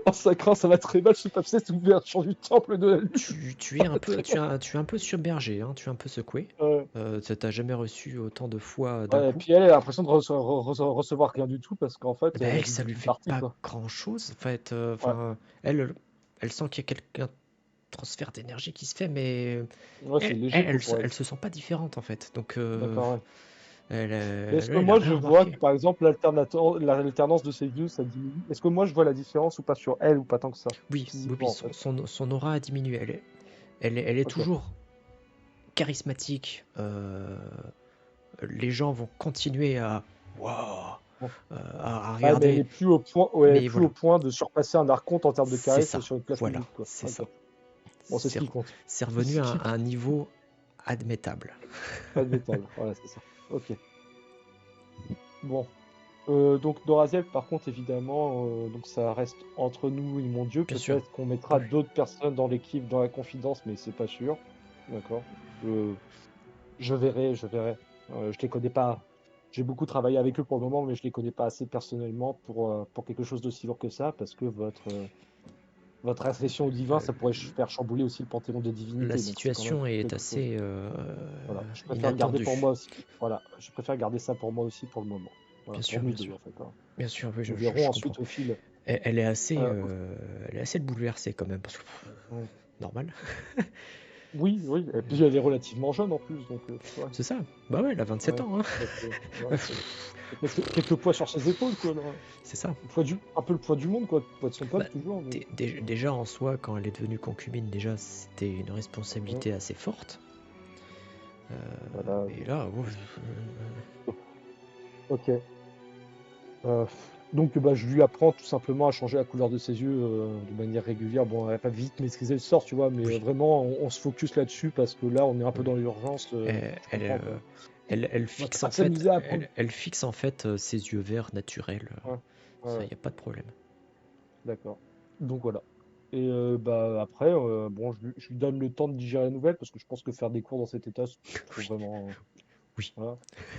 Oh, ça craint, ça va très mal ce pape 7 ouverture du temple de la lune! Tu es un peu, tu es un peu submergé, hein, tu es un peu secoué. Ouais. T'as jamais reçu autant de foi d'un Ouais, et coup. puis elle a l'impression de recevoir rien du tout parce qu'en fait, Bah elle a elle, vu ça toute lui une fait partie, pas quoi. grand chose. En fait, Ouais, elle sent qu'il y a quelqu'un transfert d'énergie qui se fait, mais ouais, c'est léger quoi pour elle. elle se sent pas différente en fait. Donc D'accord, ouais. Mais est-ce que elle a moi rien je vois que remarqué. par exemple l'alternance de ses yeux ça diminue? Est-ce que moi je vois la différence ou pas sur elle ou pas tant que ça? Oui, oui, oui, Physiquement en fait. son aura a diminué. Elle est Ok. toujours charismatique. Les gens vont continuer à, waouh, Bon. à Ouais, mais regarder. elle est Mais plus au voilà, point de surpasser un archonte en termes de c'est charisme ça. sur une place Voilà, publique quoi. c'est Ok. ça. Bon, c'est ce C'est qui compte. c'est C'est revenu ce qui à un niveau admettable. admettable. Voilà, c'est ça. Ok. Bon. Donc Doraziel, par contre, évidemment, donc ça reste entre nous et mon Dieu. Bien sûr. Peut-être qu'on mettra Oui. d'autres personnes dans l'équipe, dans la confidence, mais c'est pas sûr. D'accord. Euh, je verrai, je verrai. Je les connais pas. J'ai beaucoup travaillé avec eux pour le moment, mais je les connais pas assez personnellement pour quelque chose d'aussi lourd que ça, parce que votre accession au divin, Euh, ça pourrait faire chambouler aussi le panthéon des la divinités. Donc c'est quand même situation est quelque chose. assez Voilà, je préfère le garder pour inattendue. moi aussi. Voilà, je préfère garder ça pour moi aussi pour le moment. Voilà, Bien pour sûr, nous bien deux sûr. en fait, hein. Bien sûr, oui, Nous je verrons comprends. ensuite au fil. Elle Euh, est assez bouleversée quand même, parce que ouais. normal. Oui, oui, et puis elle est relativement jeune en plus, donc ouais, C'est ça. Bah ouais, elle a 27 ouais. ans, hein. Donc, ouais, quelques poids sur ses épaules, quoi, là. C'est ça. Un peu le poids du monde, quoi, le poids de son Bah, peuple, toujours. Donc, déjà en soi, quand elle est devenue concubine, déjà c'était une ouais, responsabilité assez forte. voilà. Et là, ouf, Ok. Euh, donc, bah, je lui apprends tout simplement à changer la couleur de ses yeux de manière régulière. Bon, elle va pas vite maîtriser le sort, tu vois, mais oui, vraiment, on se focus là-dessus parce que là, on est un peu oui. dans l'urgence. Elle, Je elle, comprends, quoi. elle On va fixe pas en fait, s'amuser à apprendre. elle fixe en fait ses yeux verts naturels. Ouais, ouais, Ça, ouais, y a pas de problème. d'accord. Donc, voilà. Et bah, après, bon, je lui donne le temps de digérer la nouvelle parce que je pense que faire des cours dans cet état, c'est pas trop Oui, vraiment. oui, Voilà.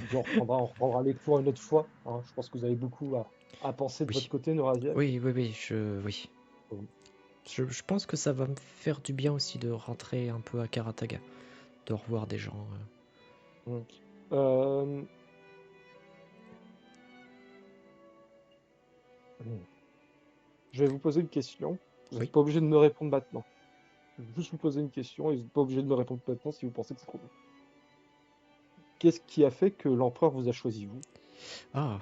Puis on reprendra les cours une autre fois, hein. Je pense que vous avez beaucoup à penser de votre oui, côté, Norazia. oui, oui. Je pense que ça va me faire du bien aussi de rentrer un peu à Karataga, de revoir des gens. Mm. Euh, je vais vous poser une question. Vous n'êtes Oui. pas obligé de me répondre maintenant. Je vais juste vous poser une question et vous n'êtes pas obligé de me répondre maintenant si vous pensez que c'est trop long. Qu'est-ce qui a fait que l'empereur vous a choisi, vous? Ah,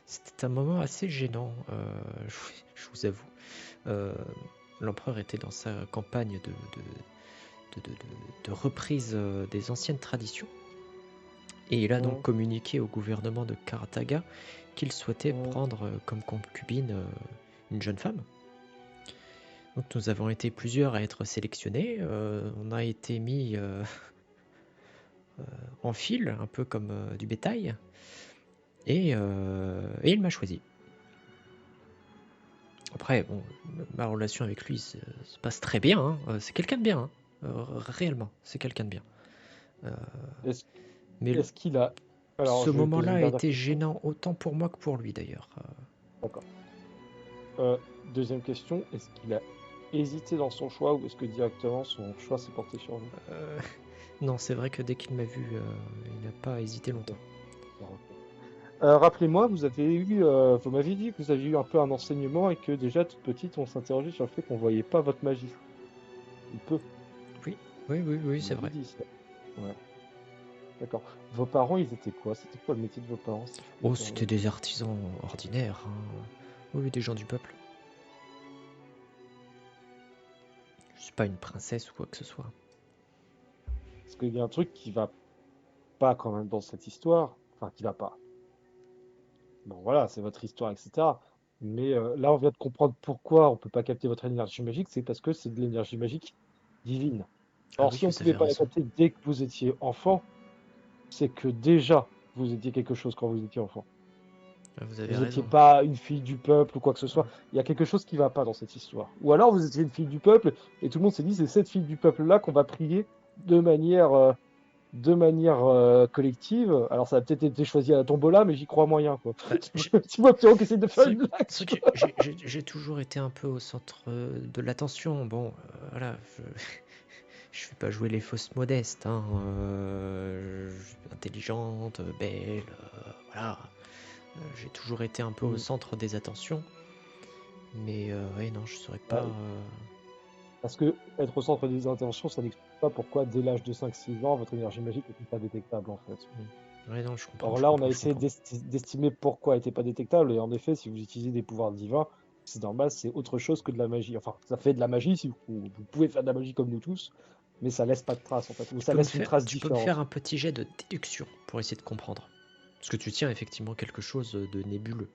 c'était un moment assez gênant, je vous avoue. Euh, L'empereur était dans sa campagne de reprise des anciennes traditions. Et il a donc Mm, communiqué au gouvernement de Karataga qu'il souhaitait mm, prendre comme concubine une jeune femme. Donc nous avons été plusieurs à être sélectionnés. On a été mis en file, un peu comme du bétail. Et il m'a choisi. Après, bon, ma relation avec lui se passe très bien, hein. C'est quelqu'un de bien, hein. Réellement, c'est quelqu'un de bien. Euh, Est-ce, mais est-ce qu'il a... Alors, ce je vais poser moment-là une a dernière été question. gênant autant pour moi que pour lui d'ailleurs. D'accord. Deuxième question, est-ce qu'il a hésité dans son choix ou est-ce que directement son choix s'est porté sur vous? Euh, non, c'est vrai que dès qu'il m'a vu, il n'a pas hésité Ok. longtemps. Bon, ok. Rappelez-moi, vous m'aviez dit que vous aviez eu un peu un enseignement et que déjà toute petite, on s'interrogeait sur le fait qu'on voyait pas votre magie. Il peut. Oui, oui, Vous c'est m'avez vrai. dit ça. Ouais, d'accord. Vos parents, ils étaient quoi? C'était quoi le métier de vos parents, si je peux me Oh, c'était permettre? des artisans ordinaires, hein. Oui, des gens du peuple. Je suis pas une princesse ou quoi que ce soit. Parce qu'il y a un truc qui va pas quand même dans cette histoire. Enfin, qui va pas. Bon, voilà, c'est votre histoire, etc. Mais là, on vient de comprendre pourquoi on peut pas capter votre énergie magique. C'est parce que c'est de l'énergie magique divine. Ah Or, oui, si on vous avez pouvait pas la raison. capter dès que vous étiez enfant, c'est que déjà, vous étiez quelque chose quand vous étiez enfant. Ah, vous avez Vous n'étiez raison. pas une fille du peuple ou quoi que ce soit. Il y a quelque chose qui va pas dans cette histoire. Ou alors vous étiez une fille du peuple et tout le monde s'est dit c'est cette fille du peuple-là qu'on va prier de manière collective. Alors ça a peut-être été choisi à la tombola, mais j'y crois moyen, quoi. Bah, Tu vois Pierrot qui essaie de faire c'est une blague, c'est tu vrai que vois. j'ai toujours été un peu au centre de l'attention. Bon, voilà, je fais pas jouer les fausses modestes, hein. Je suis intelligente, belle, voilà. J'ai toujours été un peu au Mm. centre des attentions. Mais ouais, non, je saurais pas. Ouais, parce que être au centre des intentions, ça n'explique pas pourquoi dès l'âge de 5-6 ans, votre énergie magique n'était pas détectable en fait. Ouais, non, je comprends, Or je là, on a comprends, je essayé comprends. d'estimer pourquoi elle n'était pas détectable, et en effet, si vous utilisez des pouvoirs divins, c'est normal, c'est autre chose que de la magie. Enfin, ça fait de la magie, si vous pouvez faire de la magie comme nous tous, mais ça laisse pas de trace en fait, ou ça laisse une trace Tu peux me faire différente. un petit jet de déduction pour essayer de comprendre. Parce que tu tiens effectivement quelque chose de nébuleux.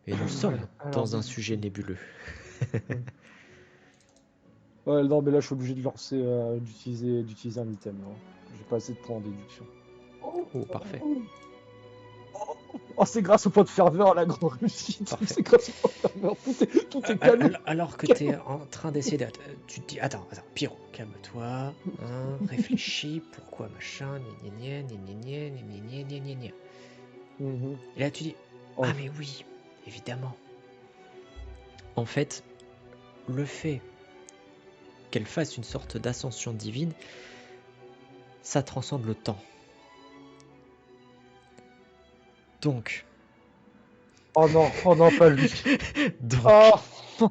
Et nous Ouais, sommes alors dans un sujet déduction. nébuleux. Hmm. Ouais, non, mais là, je suis obligé de lancer, d'utiliser un item, hein. J'ai pas assez de points en déduction. Oh, parfait, Oh, c'est grâce au point de ferveur à la grande réussite. parfait. C'est grâce au point de ferveur. Tout est calme. Alors que tu es en train d'essayer de... Tu te dis, attends, Pyro, calme-toi, hein, réfléchis, pourquoi machin, gna gna gna gna gna gna gna gna gna gna. Mhm. Et là tu dis, Oh, ah mais oui, évidemment. En fait, le fait qu'elle fasse une sorte d'ascension divine, ça transcende le temps. Donc, Oh non, pas lui. donc, Oh,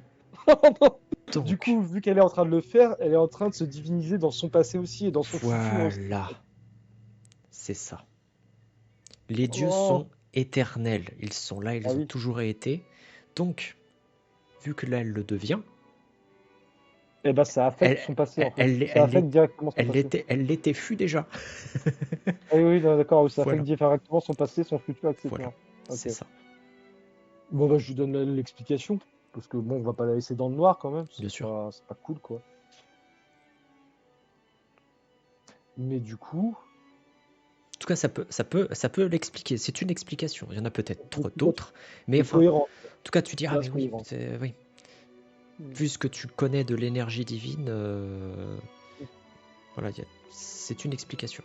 oh non. Du donc, coup, vu qu'elle est en train de le faire, elle est en train de se diviniser dans son passé aussi et dans son futur aussi. voilà, c'est ça. Les dieux Oh, sont éternels, ils sont là, ah ils ont oui. toujours été. Donc, vu que là elle le devient, Eh ben, ça affecte elle, son passé elle, en fait. elle, Ça elle affecte est- directement son passé. elle l'était fut déjà. Ah oui, oui, non, d'accord, oui, ça affecte Voilà, directement son passé, son futur, voilà, etc. Ok. c'est ça, Bon, bah, je lui donne l'explication. Parce que bon, on va pas la laisser dans le noir quand même. bien sûr. C'est pas cool, quoi. Mais du coup, En tout cas, ça peut l'expliquer. C'est une explication. Il y en a peut-être l'explication d'autres, mais est enfin, en cohérente. tout cas, tu dis ah Ça mais reste oui, cohérent. oui. Mm. Vu ce que tu connais de l'énergie divine, voilà, c'est une explication.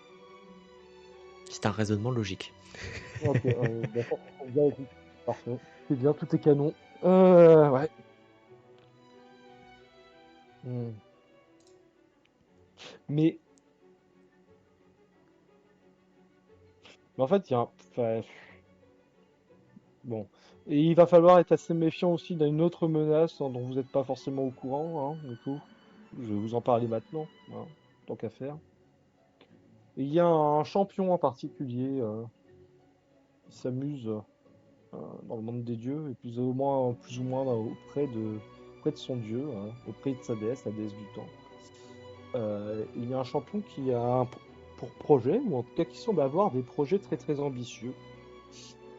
C'est un raisonnement logique. Ok, d'accord. Bien, écoute. Parfait. C'est bien, tout est canon. Ouais. Mm. Mais, mais en fait, il y a un... enfin, bon. Et il va falloir être assez méfiant aussi d'une autre menace dont vous n'êtes pas forcément au courant, hein, du coup. Je vais vous en parler maintenant, hein, tant qu'à faire. Et il y a un champion en particulier qui s'amuse dans le monde des dieux, et plus ou moins auprès de son dieu, hein, auprès de sa déesse, la déesse du temps. Il y a un champion qui a pour projet, ou en tout cas qui semble avoir des projets très très ambitieux.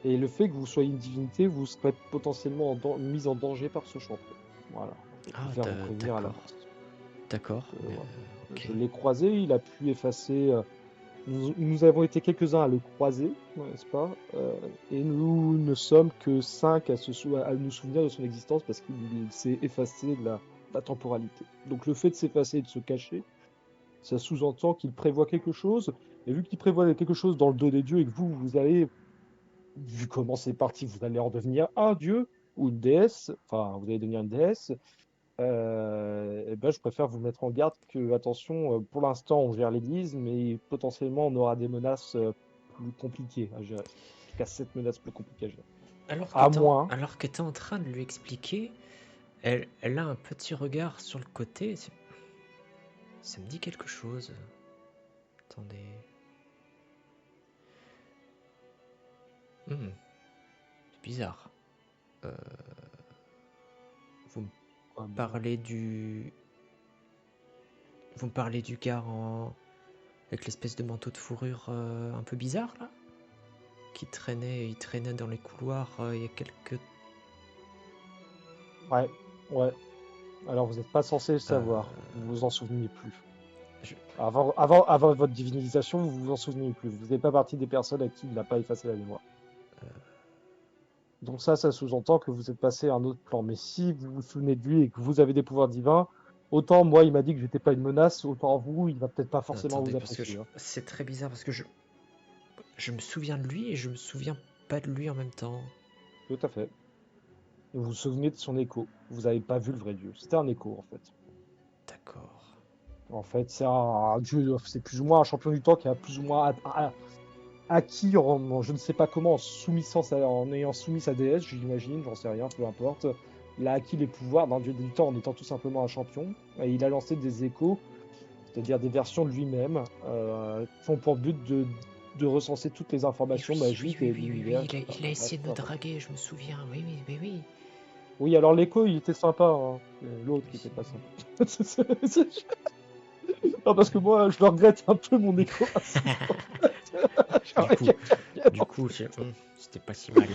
Et le fait que vous soyez une divinité, vous serez potentiellement mis en danger par ce champion. Voilà, je Ah, préfère vous prévenir à d'accord, l'avance. d'accord, Voilà. ok. Je l'ai croisé, il a pu effacer. Nous avons été quelques-uns à le croiser, n'est-ce pas? Et nous ne sommes que 5 à nous souvenir de son existence parce qu'il s'est effacé de la temporalité. Donc le fait de s'effacer et de se cacher, ça sous-entend qu'il prévoit quelque chose. Et vu qu'il prévoit quelque chose dans le dos des dieux et que vous allez, vu comment c'est parti, vous allez en devenir un dieu ou une déesse, enfin vous allez devenir une déesse, eh ben, je préfère vous mettre en garde que, attention, pour l'instant, on gère l'Église, mais potentiellement, on aura des menaces plus compliquées à gérer. En tout cas, cette menace plus compliquée à gérer. À moins. Alors que tu es en train de lui expliquer, elle a un petit regard sur le côté. Ça me dit quelque chose. Attendez. C'est bizarre. Vous me Ah, bizarre. parlez du... Vous me parlez du gars avec l'espèce de manteau de fourrure un peu bizarre, là? Il traînait dans les couloirs il y a quelques... Ouais, ouais. Alors, vous n'êtes pas censé le Euh, savoir. Vous vous en souveniez plus. je- Avant votre divinisation, vous vous en souveniez plus. Vous n'êtes pas partie des personnes à qui il n'a pas effacé la mémoire. Donc ça sous-entend que vous êtes passé à un autre plan. Mais si vous vous souvenez de lui et que vous avez des pouvoirs divins, autant moi, il m'a dit que j'étais pas une menace, autant vous, il va peut-être pas forcément Attendez, vous parce que apprécier, hein. c'est très bizarre, parce que je me souviens de lui et je me souviens pas de lui en même temps. Tout à fait. Et vous vous souvenez de son écho. Vous n'avez pas vu le vrai dieu. C'était un écho, en fait. D'accord. En fait, c'est un dieu, c'est plus ou moins un champion du temps qui a plus ou moins acquis, je ne sais pas comment, en ayant soumis sa déesse, j'imagine, j'en sais rien, peu importe. Il a acquis les pouvoirs d'un dieu du temps en étant tout simplement un champion. Et il a lancé des échos, c'est-à-dire des versions de lui-même, qui ont pour but de recenser toutes les Mais informations magiques et de l'univers. il a Bref, essayé de peu me importe. draguer, je me souviens. Oui. Oui, alors l'écho, il était sympa, hein. L'autre qui était pas sympa. Non, parce que moi, je le regrette un peu mon écho raciste, en fait. Du J'aurais coup, quelqu'un bien du en coup, fait. c'était pas si mal.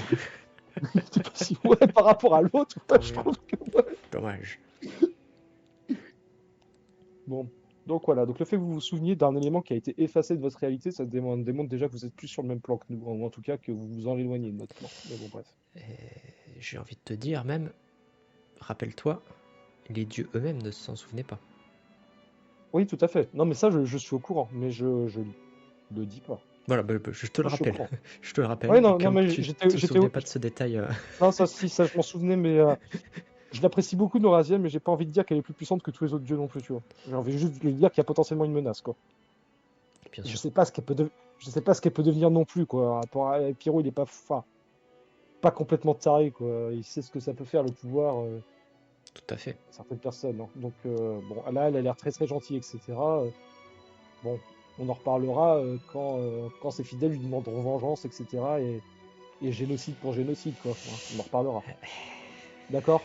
C'est pas si ouais par rapport à l'autre, ouais, Tant je mieux. trouve que ouais. Dommage. Bon, donc voilà, donc le fait que vous vous souveniez d'un élément qui a été effacé de votre réalité, ça démontre déjà que vous êtes plus sur le même plan que nous, ou en tout cas que vous vous en éloignez de notre plan. Mais bon, bref. J'ai envie de te dire même, rappelle-toi, les dieux eux-mêmes ne s'en souvenaient pas. Oui, tout à fait. Non, mais ça, je suis au courant, mais je le dis pas. Voilà, je te le Ça, je suis au rappelle. courant. Je te le Ouais, rappelle, au non, cas non, où mais tu te souvenais pas de ce détail. non, ça, si, ça, je m'en souvenais, mais Je l'apprécie beaucoup, Noraziel, mais j'ai pas envie de dire qu'elle est plus puissante que tous les autres dieux non plus, tu vois. J'ai envie juste de lui dire qu'il y a potentiellement une menace, quoi. Bien Je sûr, sais pas ce qu'elle peut, je sais pas ce qu'elle peut devenir non plus, quoi. Rapport à Pyro, il est pas, enfin, pas complètement taré, quoi. Il sait ce que ça peut faire, le pouvoir, tout à fait. certaines personnes, hein. Donc, bon, là, elle a l'air très très gentille, etc. Bon, on en reparlera quand ses fidèles lui demanderont vengeance, etc. Et génocide pour génocide, quoi. Hein, on en reparlera. D'accord?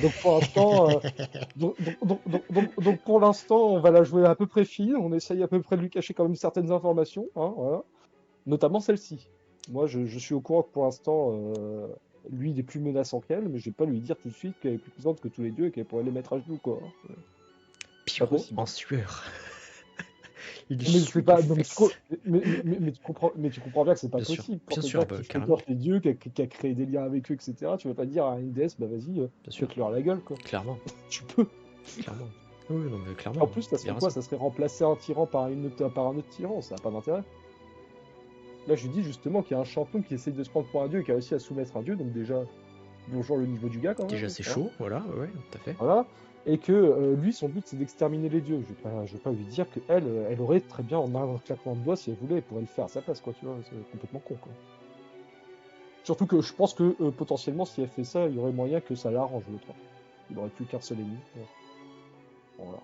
Donc pour l'instant, donc pour l'instant, on va la jouer à peu près fine. On essaye à peu près de lui cacher quand même certaines informations, hein, voilà. Notamment celle-ci. Moi, je suis au courant que pour l'instant, lui, il est plus menaçant qu'elle, mais je vais pas lui dire tout de suite qu'elle est plus puissante que tous les dieux et qu'elle pourrait les mettre à genoux, quoi. Pas Pyro possible. en sueur. Il Mais c'est souille les pas, non, fesses. mais tu comprends bien que c'est pas possible. Pour Bien sûr, quelqu'un bah, qui carrément, fréquente les dieux, qui a créé des liens avec eux, etc., tu vas pas dire à une déesse, bah vas-y, bien sûr, pète-leur la gueule, quoi. clairement, Tu peux. clairement. Oui, non, mais En clairement, plus, ça bien serait quoi? raison. Ça serait remplacer un tyran par un autre tyran, ça n'a pas d'intérêt. Là, je dis justement qu'il y a un champion qui essaye de se prendre pour un dieu et qui a réussi à soumettre un dieu, donc déjà, bonjour le niveau du gars quand Déjà, même, c'est hein. chaud, voilà, ouais, tout à fait. Voilà. Et que lui, son but, c'est d'exterminer les dieux. Je vais pas lui dire que elle aurait très bien, en un claquement de doigts, si elle voulait, elle pourrait le faire à sa place, quoi, tu vois, c'est complètement con, quoi. Surtout que je pense que potentiellement, si elle fait ça, il y aurait moyen que ça l'arrange, l'autre. Il aurait plus qu'un seul ennemi. Ouais. Voilà.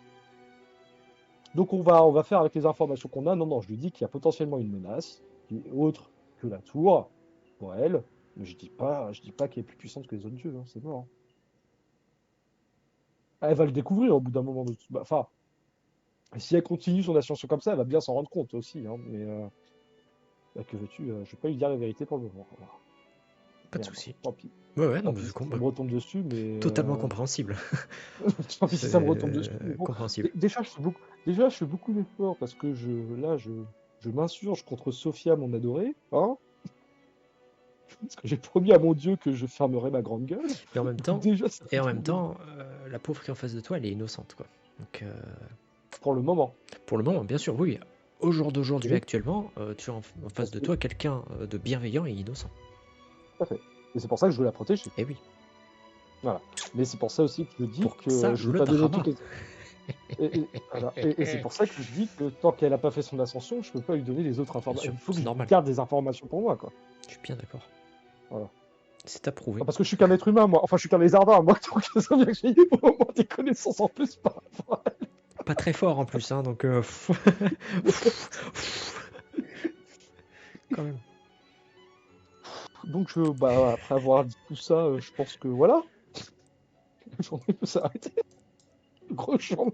Donc on va faire avec les informations qu'on a. Non, non, je lui dis qu'il y a potentiellement une menace, qui est autre que la tour, pour elle. Mais je dis pas qu'elle est plus puissante que les autres dieux, hein, c'est mort, hein. Elle va le découvrir au bout d'un moment. Enfin, si elle continue son ascension comme ça, elle va bien s'en rendre compte aussi, hein, mais bah, que veux-tu, je vais pas lui dire la vérité pour le moment. Voilà. Pas de Merde, souci. tant pis. Ouais, ouais, non, Tant mais pis c'est si ça me retombe dessus, mais totalement compréhensible. tant pis si ça me retombe dessus, mais C'est bon. compréhensible. Déjà, je fais beaucoup d'efforts parce que je m'insurge contre Sophia, mon adorée, hein, parce que j'ai promis à mon Dieu que je fermerai ma grande gueule. Et en même Donc temps, déjà, ça fait et en du même boulot. temps, la pauvre qui est en face de toi, elle est innocente, quoi. Donc, Pour le moment. pour le moment, bien sûr, oui. Au jour d'aujourd'hui, Oui, actuellement, tu as en face parce de que, toi quelqu'un de bienveillant et innocent. tout à fait. Et c'est pour ça que je veux la protéger. Eh oui, Voilà. Mais c'est pour ça aussi que je dis pour que ça, je vais le pas donner drama. toutes les. Voilà. Et c'est pour ça que je dis que tant qu'elle n'a pas fait son ascension, je peux pas lui donner les autres Bien informations. sûr, Il faut que c'est je normal. garde des informations pour moi, quoi. Je suis bien d'accord. Voilà. C'est approuvé. Parce que je suis qu'un être humain, moi. Enfin, je suis qu'un lézardin, moi. Donc, ça veut dire que j'ai au moins des connaissances en plus par rapport à Pas très fort en plus, hein, donc elle. quand même. Donc, bah, après avoir dit tout ça, je pense que voilà. La journée peut s'arrêter. Grosse journée.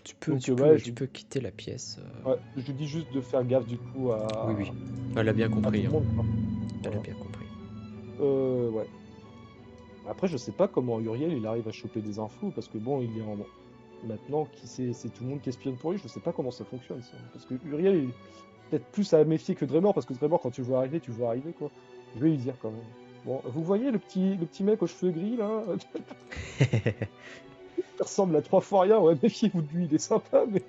Tu peux, Donc, tu ouais, peux, tu peux quitter la pièce. ouais, je lui dis juste de faire gaffe, du coup, Oui, oui. Elle a bien à tout compris, le hein. monde, quoi. Elle a Voilà. bien compris. Ouais. Après, je sais pas comment Uriel il arrive à choper des infos parce que bon, il est en maintenant qui c'est tout le monde qui espionne pour lui. Je sais pas comment ça fonctionne ça. Parce que Uriel il est peut-être plus à méfier que Draymore parce que Draymore quand tu le vois arriver, tu le vois arriver quoi. Je vais lui dire quand même. Bon, vous voyez le petit mec aux cheveux gris là, il ressemble à trois fois rien. Ouais, méfiez-vous de lui, il est sympa, mais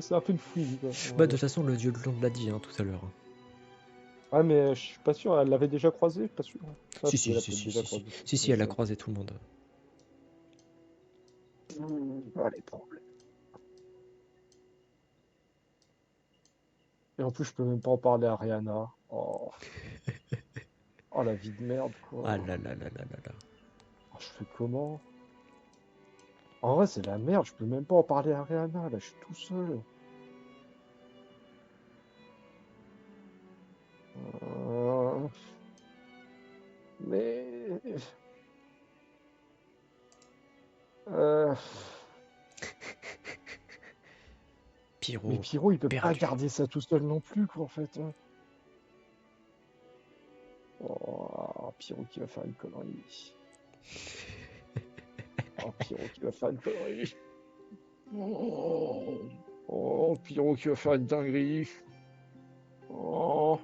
c'est un peu une fouine quoi. Bah, de Voilà. toute façon, le dieu de l'onde l'a dit, hein, tout à l'heure. Ouais, mais je suis pas sûr. Elle l'avait déjà croisé, je suis pas sûr. Ah, Si, si, elle si, a si, peut-être si, déjà si, si. croisé. Si, si, elle a croisé tout le monde. Allez, problème. Et en plus, je peux même pas en parler à Rihanna. Oh, la vie de merde, Ah quoi. là là là là là là. Oh, je fais comment? En vrai, c'est la merde, je peux même pas en parler à Rihanna, là, je suis tout seul. Euh, Mais... euh, Mais Pyro, Pyro, il peut pas perdu. garder ça tout seul non plus, quoi, en fait, hein. Oh, Pyro qui va faire une connerie. Oh, Pyro qui va faire une connerie. Pyro qui va faire une dinguerie. Oh,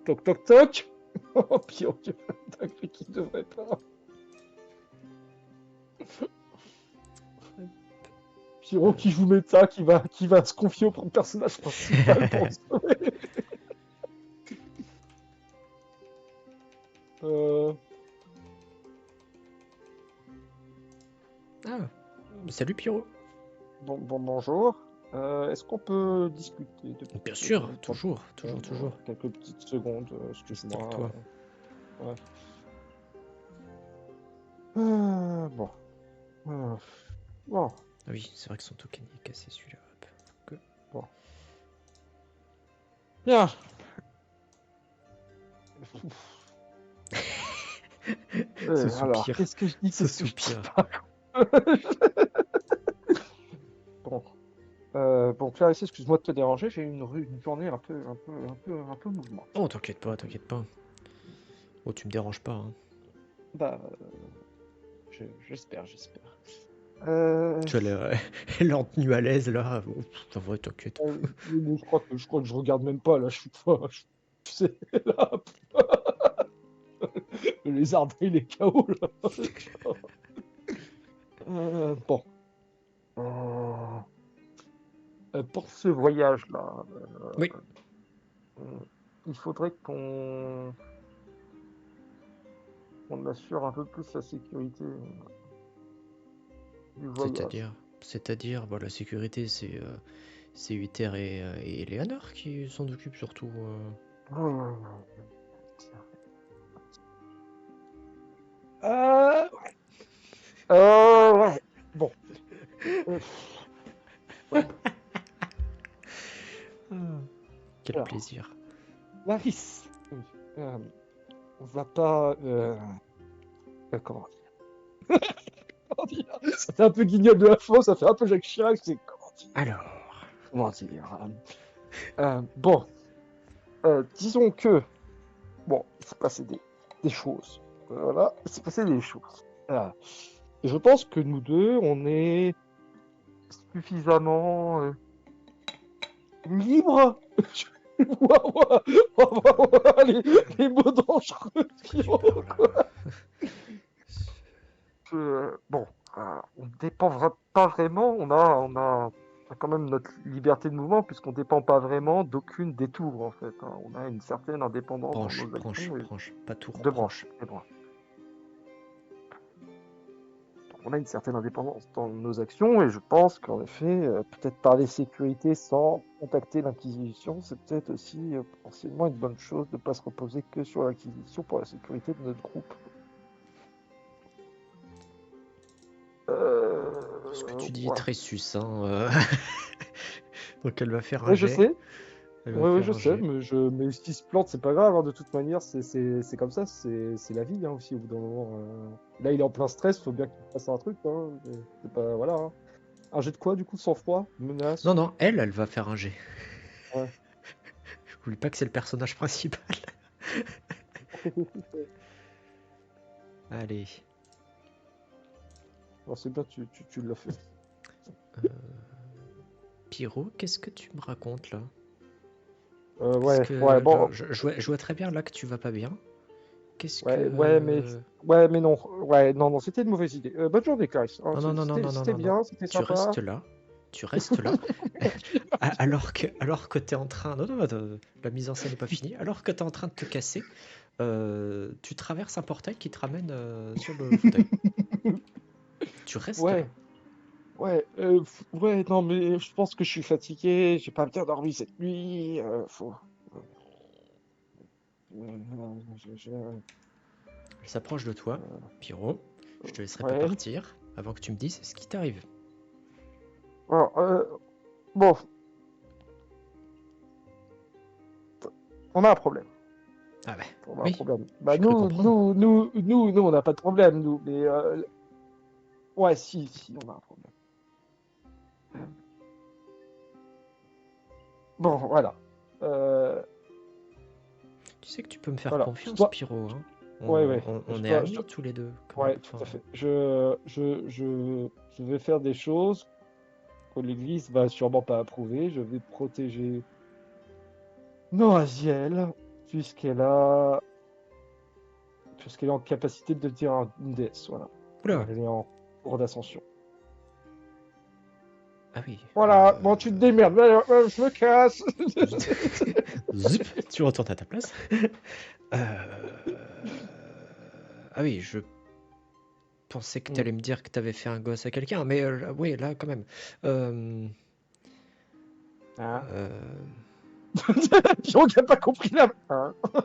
toc toc toc. Oh, Pyro qui va faire une dinguerie qu'il devrait pas. Pyro qui joue méta, qui va se confier au personnage principal pour le sauver. Ah, salut Pierrot. Bonjour. Est-ce qu'on peut discuter Bien sûr, prendre toujours, toujours. quelques petites secondes, C'est pour excuse-moi. toi. Ouais. Bon. Bon. Ah oui, c'est vrai que son token est cassé celui-là. Hop. Bon. Bien. Ce Alors, soupir. qu'est-ce que je dis? Ce Qu'est-ce que je dis soupir. pas? Bon. Bon, Clarisse, excuse-moi de te déranger. J'ai eu une journée un peu mouvement. Oh, t'inquiète pas. Oh, tu me déranges pas. Hein. Bah, j'espère. Tu as l'air elle est en tenue à l'aise là. Oh, ça va, t'inquiète. Je crois que je regarde même pas là. Je suis pas. Tu sais, là. Le lézardin, il est KO là. Bon. Pour ce voyage-là, Oui, il faudrait qu'on assure un peu plus la sécurité du voyage. c'est-à-dire, bon, la sécurité, c'est Uther et Eleanor qui s'en occupent surtout. Euh, ouais. Ouais. Bon. Ouais. Quel Alors, plaisir. Larisse, on va pas. Comment dire? Comment dire? Ça fait un peu Guignol de la Faux, ça fait un peu Jacques Chirac. C'est Alors, comment dire? Bon, disons que bon, il s'est passé des choses. Voilà, il s'est passé des choses. Et je pense que nous deux, on est suffisamment libres. Waouh, les mots dangereux, Pierrot, quoi. Bon, on dépend pas vraiment. On a quand même notre liberté de mouvement puisqu'on dépend pas vraiment d'aucune des tours en fait. Hein. On a une certaine indépendance dans nos actions et branche, pas tour, de branche. branches. On a une certaine indépendance dans nos actions et je pense qu'en effet, peut-être parler sécurité sans contacter l'Inquisition, c'est peut-être aussi potentiellement une bonne chose de ne pas se reposer que sur l'Inquisition pour la sécurité de notre groupe. Ce que tu dis est Ouais. très succinct. Donc elle va faire un Ouais, je jet. sais. Elle va Ouais, faire je un sais, jet. mais s'il se plante, c'est pas grave, hein, de toute manière, c'est comme ça, c'est la vie, hein, aussi, au bout d'un moment. Là, il est en plein stress, faut bien qu'il fasse un truc, quoi. Hein. C'est pas, voilà. Hein. Un jet de quoi, du coup, sang-froid, menace? Non, elle va faire un jet. Ouais. Oublie pas que c'est le personnage principal. Allez. Bon, c'est bien, tu l'as fait. Pyro, qu'est-ce que tu me racontes là? Parce Ouais, que bon, je vois très bien là que tu vas pas bien. Qu'est-ce ouais, que... mais non, non, c'était une mauvaise idée. Bonne journée, Clarisse. Hein, c'était Non. bien, c'était Tu restes sympa. là. Tu restes là. Alors que t'es en train... Non, la mise en scène n'est pas finie. Alors que t'es en train de te casser, tu traverses un portail qui te ramène sur le fauteuil. Tu restes là. Ouais. Ouais, non, mais je pense que je suis fatigué, j'ai pas bien dormi cette nuit, je- Elle s'approche de toi. Pyro, je te laisserai pas ouais. partir avant que tu me dises ce qui t'arrive. Alors, bon, on a un problème. Ah bah, On a un oui, problème. Bah, j'ai cru comprendre. on n'a pas de problème, nous, mais, ouais, si, on a un problème. Bon, voilà. Euh, Tu sais que tu peux me faire voilà, confiance, Pyro, hein. ouais, On est amis tous les deux. ouais, tout Enfin, à fait. Je vais faire des choses que l'Église va sûrement pas approuver. Je vais protéger Noisiel, puisqu'elle a... puisqu'elle est en capacité de devenir une déesse, voilà. oula. Elle est en cours d'ascension. Ah oui. Voilà, bon, tu te démerdes, je me casse. Zip, tu retournes à ta place. Ah oui, pensais que Mm. t'allais me dire que t'avais fait un gosse à quelqu'un, mais oui, là, quand même. Hein. Euh, Piron qui a pas compris la... Hein. euh,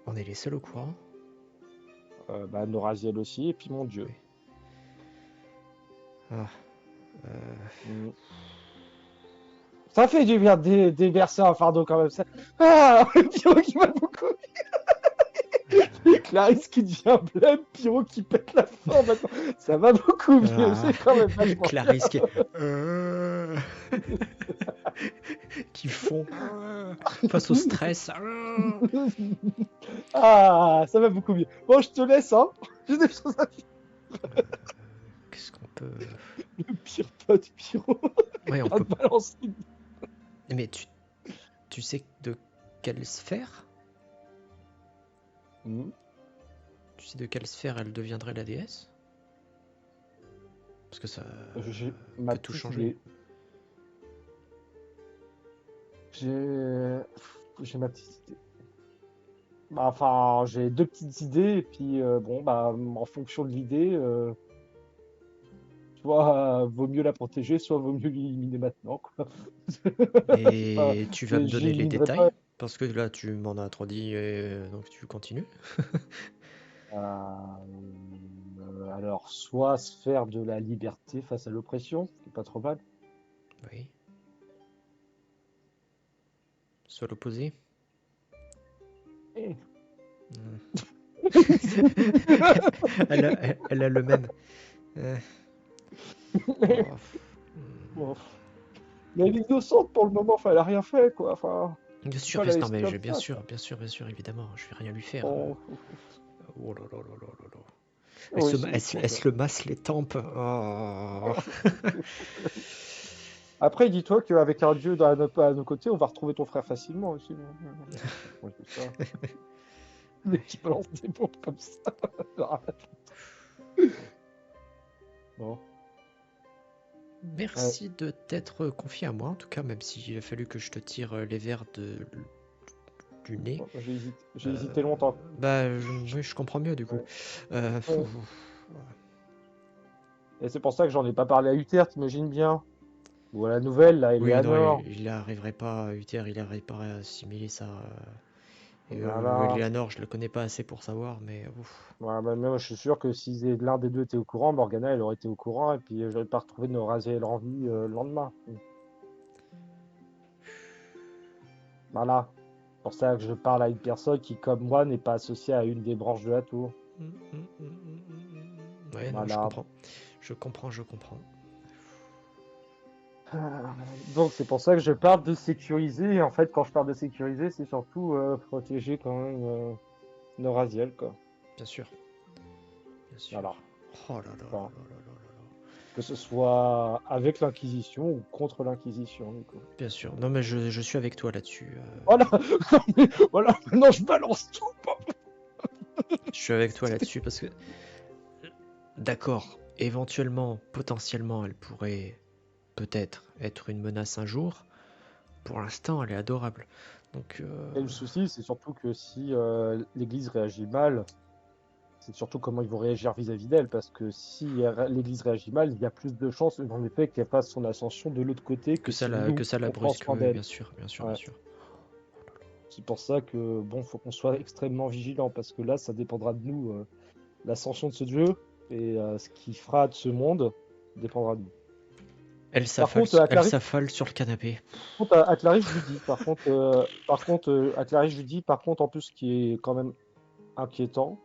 on est les seuls au courant? Bah, Noraziel aussi, et puis mon dieu. Oui. Ah, euh, Mm. Ça fait du bien de déverser un fardeau quand même. Ça... Ah, Piron qui va beaucoup. Clarisse qui devient blême, Piron qui pète la forme maintenant. Ça va beaucoup mieux, ah, c'est quand même vachement. Clarisse qui fond face au stress. Ah, ça va beaucoup mieux. Bon, je te laisse, hein. J'ai des choses à faire. Qu'est-ce qu'on peut... Le pire pote, Piron. Ouais, on Va te peut... balancer. Mais tu sais de quelle sphère? Mm. Tu sais de quelle sphère elle deviendrait la déesse? Parce que ça J'ai ma peut tout petite changer. idée. J'ai ma petite idée. Bah, enfin, j'ai deux petites idées, et puis bon, bah, en fonction de l'idée, soit vaut mieux la protéger, soit vaut mieux l'éliminer maintenant, quoi. C'est pas, Et tu vas me donner les j'éliminerai pas. détails? Parce que là, tu m'en as trop dit, donc tu continues. Alors, soit se faire de la liberté face à l'oppression, ce qui est pas trop mal. Oui. Soit l'opposé. Eh. Hmm. Elle a le même. Euh, oh, Bon. Mais elle est innocente pour le moment, enfin, elle a rien fait, quoi. Enfin, Bien faut sûr, pas la non laisser mais comme bien ça, sûr, quoi. évidemment, je vais rien lui faire. Bon, Oh là là là là là là. oui, c'est Elle se le masse les tempes. Oh. Après, dis-toi qu'avec un dieu à nos côtés, on va retrouver ton frère facilement aussi. Ouais, c'est ça. Le mec qui balance des bombes comme ça. Bon. Ouais. Merci de t'être confié à moi, en tout cas, même s'il a fallu que je te tire les verres du nez. Bon, j'ai Euh, hésité longtemps. oui, je comprends mieux du coup. Ouais. Euh, Ouais. Et c'est pour ça que j'en ai pas parlé à Uther, t'imagines bien. Ou à la nouvelle, là, oui, non, Eleanor. il arriverait pas, Uther, il arriverait pas à assimiler ça. Et Voilà. Eleanor, je le connais pas assez pour savoir, mais ouf. Ouais, bah, moi, je suis sûr que si l'un des deux était au courant, Morgana, elle aurait été au courant, et puis j'aurais pas retrouvé nos raser en vie le lendemain. Voilà. C'est pour ça que je parle à une personne qui, comme moi, n'est pas associée à une des branches de la tour. Ouais, non, je Voilà. comprends. Je comprends. Donc c'est pour ça que je parle de sécuriser. Et en fait, quand je parle de sécuriser, c'est surtout protéger quand même Noraziel, quoi. Bien sûr. Bien sûr. Voilà. Oh là là là Enfin, là là là là. que ce soit avec l'Inquisition ou contre l'Inquisition, du coup. Bien sûr. Non, mais je suis avec toi là-dessus. Voilà. Voilà. Maintenant, je balance tout. Je suis avec toi là-dessus parce que, d'accord, éventuellement, potentiellement, elle pourrait peut-être être une menace un jour. Pour l'instant, elle est adorable. Donc, Et le souci, c'est surtout que si l'Église réagit mal, c'est surtout comment ils vont réagir vis-à-vis d'elle, parce que si l'Église réagit mal, il y a plus de chances, en effet, qu'elle fasse son ascension de l'autre côté que si nous, que ça la on prend brusque, soin oui, d'elle. bien sûr, bien sûr, bien Ouais. sûr. C'est pour ça que, bon, faut qu'on soit extrêmement vigilant, parce que là, ça dépendra de nous. L'ascension de ce dieu et ce qu'il fera de ce monde dépendra de nous. Elle Par s'affale, contre, à elle Clarisse, s'affale sur le canapé. à Clarisse, je lui dis, à Clarisse, je lui dis, par contre, en plus, ce qui est quand même inquiétant,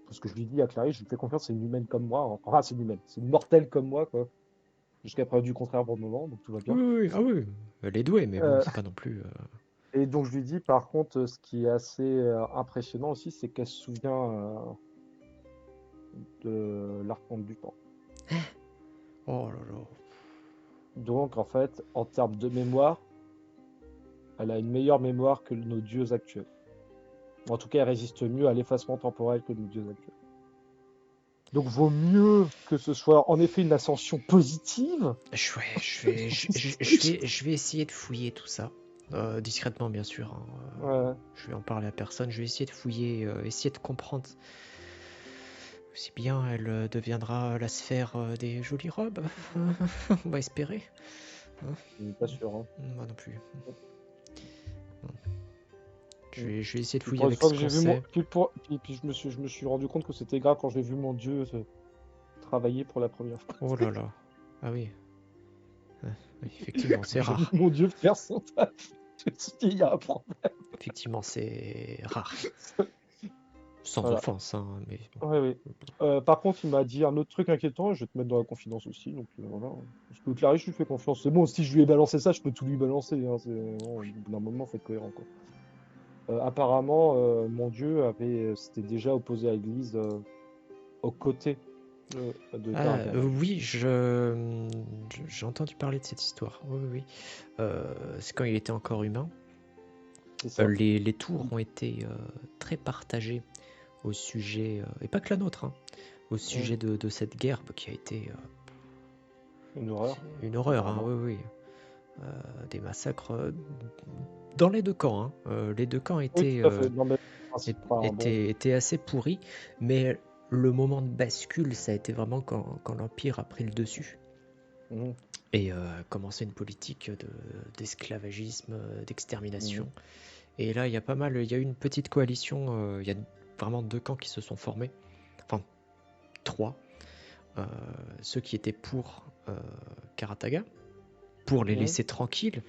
parce que je lui dis à Clarisse, je lui fais confiance, c'est une humaine comme moi, enfin, c'est une humaine, c'est une mortelle comme moi, quoi. Jusqu'à preuve du contraire pour le moment, donc tout va bien. Oui, oui, ah oui, elle est douée, mais bon, Euh, c'est pas non plus. et donc je lui dis, par contre, ce qui est assez impressionnant aussi, c'est qu'elle se souvient de l'archonte du temps. Oh là là. Donc en fait, en termes de mémoire, elle a une meilleure mémoire que nos dieux actuels. En tout cas, elle résiste mieux à l'effacement temporel que nos dieux actuels. Donc vaut mieux que ce soit en effet une ascension positive. Je vais essayer de fouiller tout ça. Discrètement, bien sûr, hein. Ouais. Je vais en parler à personne. Je vais essayer de fouiller, essayer de comprendre si bien elle deviendra la sphère des jolies robes. On va espérer. Hein. Je suis pas sûr. Hein. Moi non plus. Mm. Je vais essayer de Puis fouiller pour une avec fois ce que qu'on j'ai vu mon. sait. Puis je me suis rendu compte que c'était grave quand j'ai vu mon Dieu travailler pour la première fois. Oh là là. Ah oui. Oui, effectivement, c'est Quand j'ai vu rare. mon Dieu faire son taf, je me suis dit, il y a un problème. Effectivement, c'est rare. Sans Voilà. offense, hein, mais bon. Ouais, oui. Par contre, il m'a dit un autre truc inquiétant, et je vais te mettre dans la confidence aussi. Donc voilà. Parce que Clarisse, je lui fais confiance. C'est bon, si je lui ai balancé ça, je peux tout lui balancer. Hein. Bon, au bout d'un moment, faut être cohérent, quoi. Apparemment, mon Dieu s'était déjà opposé à l'Église aux côtés de Ah, Targaryen. oui, j'ai entendu parler de cette histoire. Oui, oui, oui. C'est quand il était encore humain. C'est ça. Les tours ont été très partagés au sujet, et pas que la nôtre, hein, au Mm. sujet de cette guerre qui a été Une horreur, une horreur, hein, apparemment. oui, oui. Des massacres dans les deux camps, hein. Les deux camps Oui, tout à fait. Non, mais enfin, bon. étaient assez pourris, mais le moment de bascule, ça a été vraiment quand l'Empire a pris le dessus Mhm. et commencé une politique d'esclavagisme, Mhm. d'extermination. Et là, il y a pas mal, il y a eu une petite coalition, il y a vraiment deux camps qui se sont formés, enfin trois. Ceux qui étaient pour Karataga, pour les Mhm. laisser tranquilles,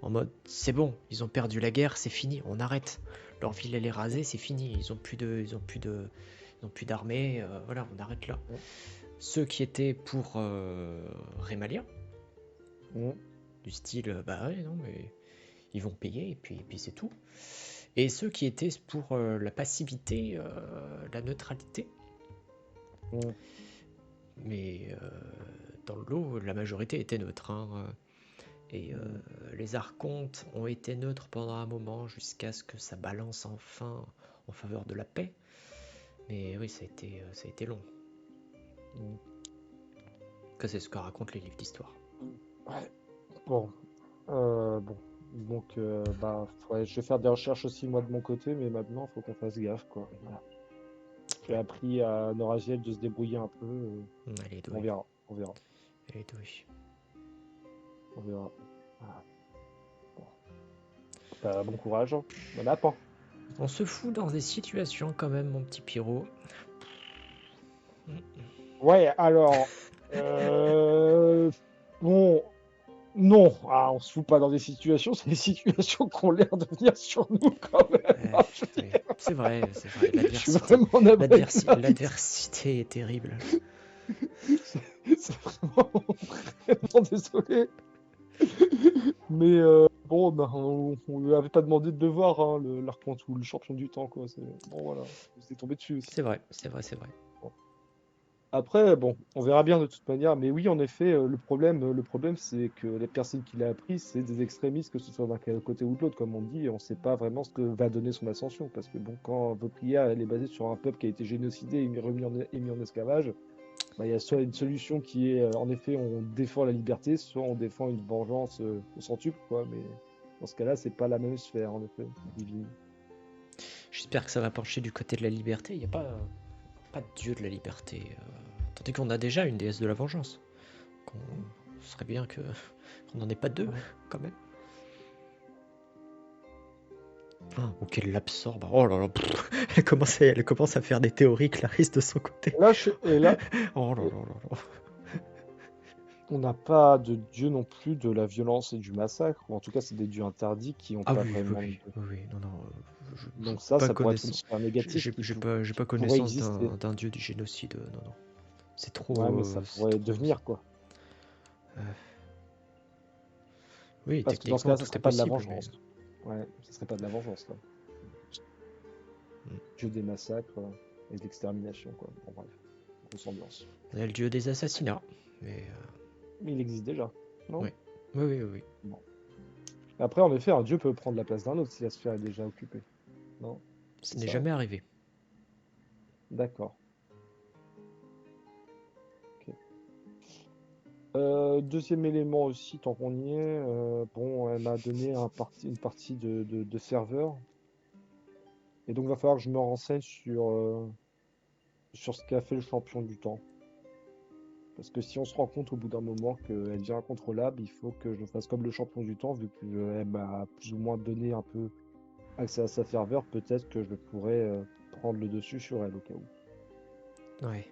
en mode c'est bon, ils ont perdu la guerre, c'est fini, on arrête. Leur ville elle est rasée, c'est fini, ils ont plus d'armée, voilà, on arrête là. Mhm. Ceux qui étaient pour Rémalia, Mhm. du style bah ouais non mais ils vont payer et puis c'est tout. Et ceux qui étaient pour la passivité, la neutralité, Mhm. mais dans le lot la majorité était neutre, hein. Et Mhm. les archontes ont été neutres pendant un moment jusqu'à ce que ça balance enfin en faveur de la paix. Mais oui, ça a été long. Mhm. Que c'est ce que racontent les livres d'histoire. Ouais. Bon. Bon. Donc, bah, ouais, je vais faire des recherches aussi, moi, de mon côté, mais maintenant, il faut qu'on fasse gaffe, quoi. Voilà. J'ai Ouais, appris à Noraziel de se débrouiller un peu. elle est On douée. verra. On verra. Elle est douée. On verra. Voilà. Bon. Bah, bon courage. Hein. Bon app. Hein. On se fout dans des situations quand même, mon petit Pierrot. Ouais, alors. Bon. Non, on se fout pas dans des situations, c'est des situations qui ont l'air de venir sur nous quand même. Ouais, Hein, je veux ouais. dire. C'est vrai, c'est vrai. Je suis L'adversité. vraiment navré, Clarisse. L'adversité est terrible. C'est vraiment, vraiment désolé. Mais bon, ben, on lui avait pas demandé de devoir, hein, l'archonte ou le champion du temps, quoi. Bon, voilà, vous êtes tombé dessus aussi. C'est vrai, c'est vrai, c'est vrai. Bon. Après, bon, on verra bien de toute manière. Mais oui, en effet, le problème, c'est que les personnes qui l'ont appris, c'est des extrémistes, que ce soit d'un côté ou de l'autre, comme on dit, et on ne sait pas vraiment ce que va donner son ascension. Parce que bon, quand votre prière, elle est basée sur un peuple qui a été génocidé et mis en esclavage, bah, il y a soit une solution qui est, en effet, on défend la liberté, soit on défend une vengeance au centuple, quoi. Mais dans ce cas-là, c'est pas la même sphère, en effet, divine. J'espère que ça va pencher du côté de la liberté. Il n'y a pas de dieu de la liberté. Tandis qu'on a déjà une déesse de la vengeance. Ce serait bien qu'on n'en ait pas deux, Ouais. quand même. Ou qu'elle l'absorbe. Oh là là, elle commence à faire des théories, Clarisse, de son côté. Et là, Oh là là là là. on n'a pas de dieu non plus de la violence et du massacre, ou en tout cas, c'est des dieux interdits qui n'ont Ah pas oui, oui, vraiment oui, de... oui, oui, non, non, Donc pas ça pourrait être une connaissance. sphère négative J'ai pas qui pourrait connaissance exister. d'un dieu du génocide, non, non. Ouais, mais ça C'est pourrait trop. devenir, quoi. Euh, oui, Parce que dans ce techniquement, cas-là, ça tout est serait pas de la possible, mais. vengeance. Ouais, ça serait pas de la vengeance, là. Hmm. Dieu des massacres et de l'extermination, quoi. Bon, bref, grosse ambiance. Il y a le dieu des assassinats, mais. Mais il existe déjà, non? Oui, oui, oui, oui, oui. Bon. Après, en effet, un dieu peut prendre la place d'un autre si la sphère est déjà occupée. Non? Ce C'est n'est ça? jamais arrivé. D'accord. Ok. deuxième élément aussi, tant qu'on y est, bon, elle m'a donné une partie de serveur. Et donc, il va falloir que je me renseigne sur ce qu'a fait le champion du temps. Parce que si on se rend compte au bout d'un moment qu'elle devient incontrôlable, il faut que je fasse comme le champion du temps, vu qu'elle m'a plus ou moins donné un peu accès à sa ferveur, peut-être que je pourrais prendre le dessus sur elle au cas où. Ouais.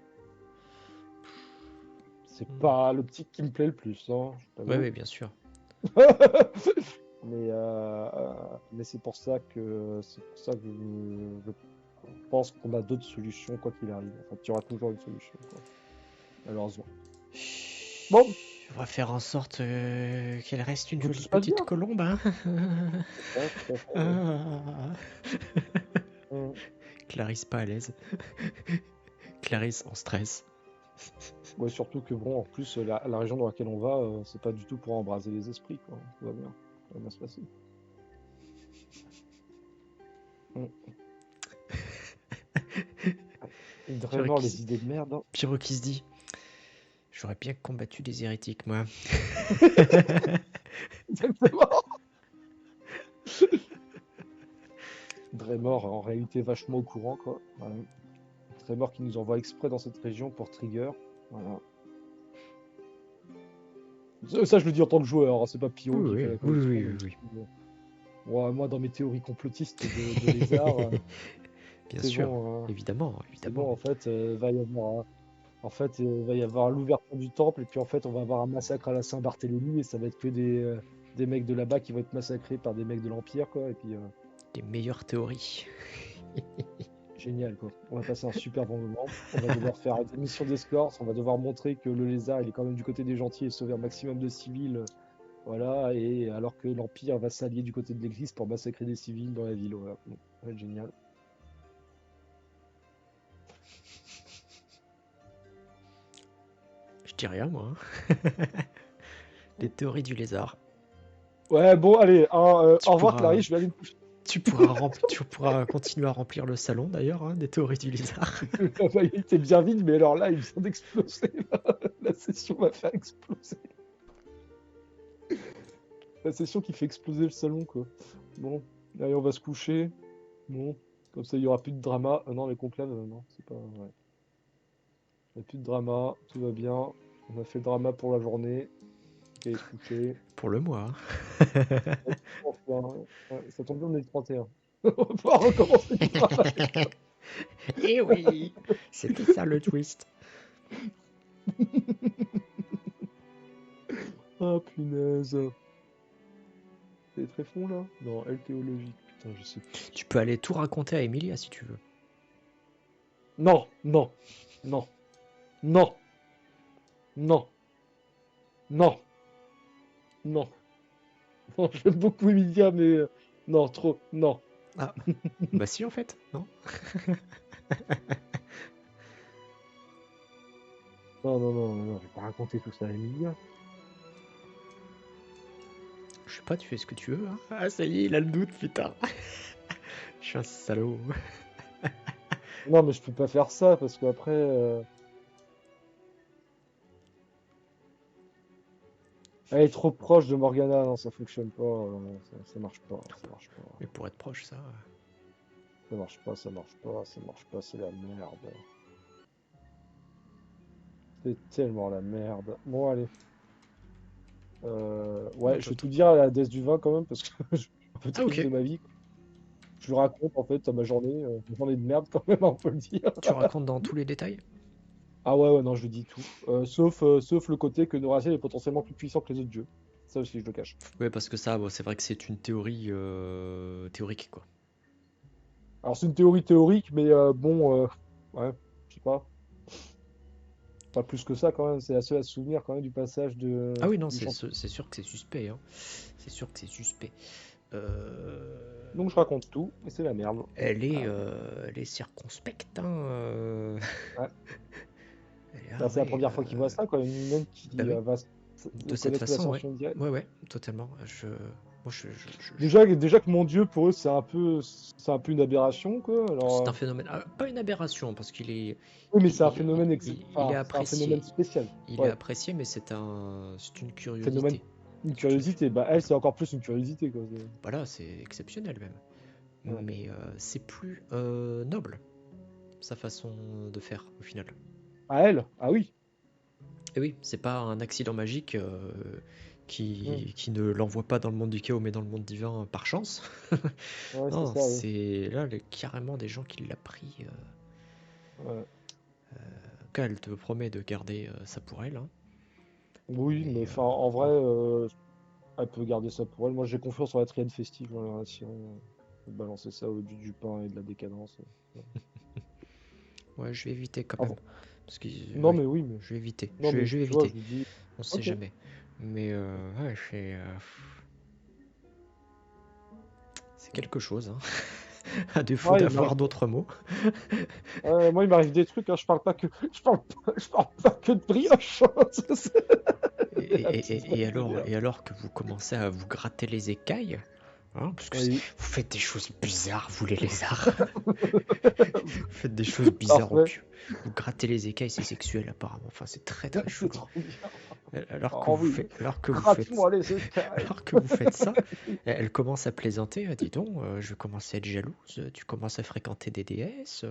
C'est pas l'optique qui me plaît le plus, hein, je Ouais, t'avoue. ouais, bien sûr. Mais c'est pour ça que je pense qu'on a d'autres solutions quoi qu'il arrive. Enfin, il y aura toujours une solution, quoi. Malheureusement. Bon, On va faire en sorte qu'elle reste une que tout jolie se passe petite bien. colombe, hein. Ouais, tout à fait. Ah. Mm. Clarisse pas à l'aise. Clarisse en stress. Ouais, surtout que bon, en plus, la région dans laquelle on va, c'est pas du tout pour embraser les esprits, quoi. Tout va bien. Ça va bien se passer. Mm. Vraiment, les idées de merde, hein. Pyro qui se dit, j'aurais bien combattu les hérétiques, moi. Exactement. Dremor, en réalité, vachement au courant, quoi. Voilà. Dremor qui nous envoie exprès dans cette région pour trigger. Voilà. Ça, je le dis en tant que joueur, hein, c'est pas Pyro qui fait la connexion. Oui. Ouais, moi, dans mes théories complotistes de lézards, Bien c'est sûr, bon, hein. évidemment. C'est bon, en fait, va y avoir l'ouverture du temple, et puis en fait, on va avoir un massacre à la Saint-Barthélemy, et ça va être que des mecs de là-bas qui vont être massacrés par des mecs de l'Empire, quoi. Et puis, Les meilleures théories. génial, quoi. On va passer un super bon moment. On va devoir faire des missions d'escorte, on va devoir montrer que le lézard, il est quand même du côté des gentils et sauver un maximum de civils. Voilà, et alors que l'Empire va s'allier du côté de l'Église pour massacrer des civils dans la ville. Voilà. Bon, ça va être génial. Je dis rien, moi. Les théories du lézard. Ouais, bon, allez, au revoir, pourras- Clarisse, je vais aller me coucher. Tu pourras continuer à remplir le salon, d'ailleurs, hein, des théories du lézard. Bah, il était bien vide, mais alors là, il vient d'exploser. La session va faire exploser. La session qui fait exploser le salon, quoi. Bon, allez, on va se coucher. Bon, comme ça, il y aura plus de drama. Non, les conclaves, non, c'est pas. Ouais. Il n'y a plus de drama, tout va bien. On a fait le drama pour la journée. Et se coucher. Pour le mois. Enfin, ouais, ça tombe bien, on est le 31. On va pouvoir recommencer du travail. Eh oui, c'était ça le twist. Ah, punaise. C'est très fond, là? Non, elle théologique. Putain, je sais plus. Tu peux aller tout raconter à Emilia si tu veux. Non, non, non, non, non, non, non. Non, j'aime beaucoup Emilia, mais non, trop, non. Ah, bah si en fait, non? Non, non, non, non, je vais pas raconter tout ça à Emilia. Je sais pas, tu fais ce que tu veux. Hein. Ah ça y est, il a le doute, putain. Je suis un salaud. Non, mais je peux pas faire ça parce qu'après. Elle est trop proche de Morgana, non, ça fonctionne pas, ça marche pas, ça marche pas, Mais pour être proche, ça. ça marche pas, ça marche pas, ça marche pas, c'est la merde. C'est tellement la merde. Bon, allez. Ouais, je vais tout dire à la déesse du vin quand même parce que je suis un peu triste de ma vie. Je lui raconte en fait ma journée de merde quand même, on peut le dire. Tu racontes dans tous les détails? Ah ouais, ouais, non, je lui dis tout. Sauf le côté que Noraziel est potentiellement plus puissant que les autres dieux. Ça aussi, je le cache. Ouais, parce que ça, bon, c'est vrai que c'est une théorie théorique, quoi. Alors, c'est une théorie théorique, mais bon, ouais, je sais pas. Pas plus que ça quand même, c'est la seule à se souvenir quand même du passage Ah oui, non, du c'est champion. sûr que c'est suspect. Hein. C'est sûr que c'est suspect. Donc je raconte tout, et c'est la merde. Elle Voilà. elle est circonspecte. Hein, Ouais. elle est, Bah, ah c'est la ouais, première fois qu'il voit ça, quoi. Une humaine bah qui oui. va De cette connaître façon, ouais. l'ascension directe. Ouais, ouais, totalement. Moi, Déjà que mon Dieu, pour eux, c'est un peu une aberration, quoi. c'est Alors, un phénomène, pas une aberration, parce oui, mais il, c'est un il- phénomène, il est c'est un phénomène apprécié. spécial. Il est Ouais, apprécié, mais c'est une phénomène, curiosité. une C'est une- curiosité. Bah, elle, c'est encore plus une curiosité, quoi. Voilà, c'est exceptionnel même. Ouais. Mais c'est plus noble, sa façon de faire, au final. À elle? Ah oui. Et oui, c'est pas un accident magique Hmm. qui ne l'envoie pas dans le monde du chaos, mais dans le monde divin par chance. Ouais, c'est Non, ça, oui. c'est là carrément des gens qui l'a pris. Ouais. Quand elle te promet de garder ça pour elle, hein. Oui, mais Mais enfin, en vrai, elle peut garder ça pour elle. Moi, j'ai confiance en la triade festive, en la relation. Balancer ça au du pain et de la décadence. Ouais. ouais, je vais éviter quand Ah même. bon. Parce que, Non, ouais, mais oui, mais. je vais éviter. Non, mais Je vais tu vois, éviter. je lui dis. On sait Ok. jamais. Mais ouais, c'est quelque chose, hein. À défaut Ouais, il d'avoir m'arrive. d'autres mots. Moi, il m'arrive des trucs, hein, je parle pas que de brioche. La petite Et brioche. alors que vous commencez à vous gratter les écailles, hein, parce que Oui, vous faites des choses bizarres, vous les lézards. Vous faites des choses bizarres au parfait. pieu. Vous grattez les écailles, c'est sexuel apparemment. Enfin, c'est très très C'est chelou. trop bien. Alors que Oh vous oui, faites, alors que vous faites, gratte-moi les écailles. alors que vous faites ça, elle commence à plaisanter. Dis donc, je commence à être jalouse. Tu commences à fréquenter des déesses.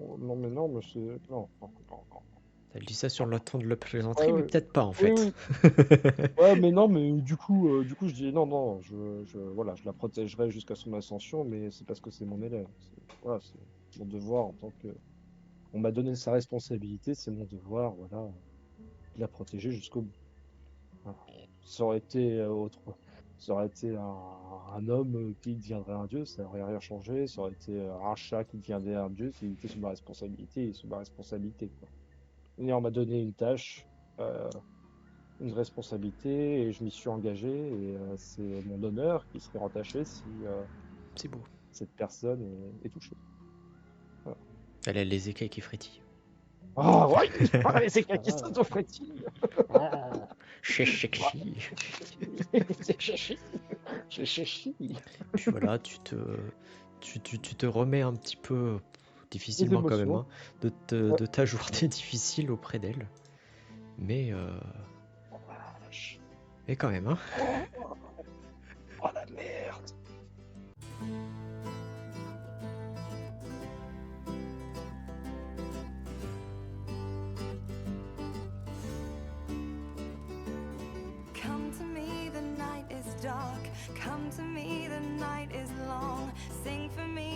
Oh, non, mais non, mais c'est. Non, non, non, non. Elle dit ça sur le ton de la Ouais, plaisanterie, mais ouais. peut-être pas en Oui, fait. oui. Ouais, mais non, mais du coup, je dis non, non, voilà, je la protégerai jusqu'à son ascension, mais c'est parce que c'est mon élève. Voilà, c'est mon devoir en tant que. On m'a donné sa responsabilité, c'est mon devoir, voilà, de la protéger jusqu'au bout. Voilà. Ça aurait été ça aurait été un homme qui deviendrait un dieu, ça n'aurait rien changé. Ça aurait été un chat qui deviendrait un dieu, s'il était sous ma responsabilité, il est sous ma responsabilité, quoi. Et on m'a donné une tâche. euh, une responsabilité et je m'y suis engagé et c'est mon honneur qui serait entaché si C'est beau. cette personne est touchée. Voilà. Elle a les écailles qui frétillent. Ah ouais, c'est quelqu'un qui saute au frétille. Chéchi. C'est chichi. C'est chichi. Puis voilà, tu te remets un petit peu, Les difficilement quand même, émotions. hein, Ouais. de ta journée difficile auprès d'elle. Mais, euh, Oh, vache. mais quand même, hein. Oh la merde. Come to me, the night is dark. Come to me, the night is long. Sing for me.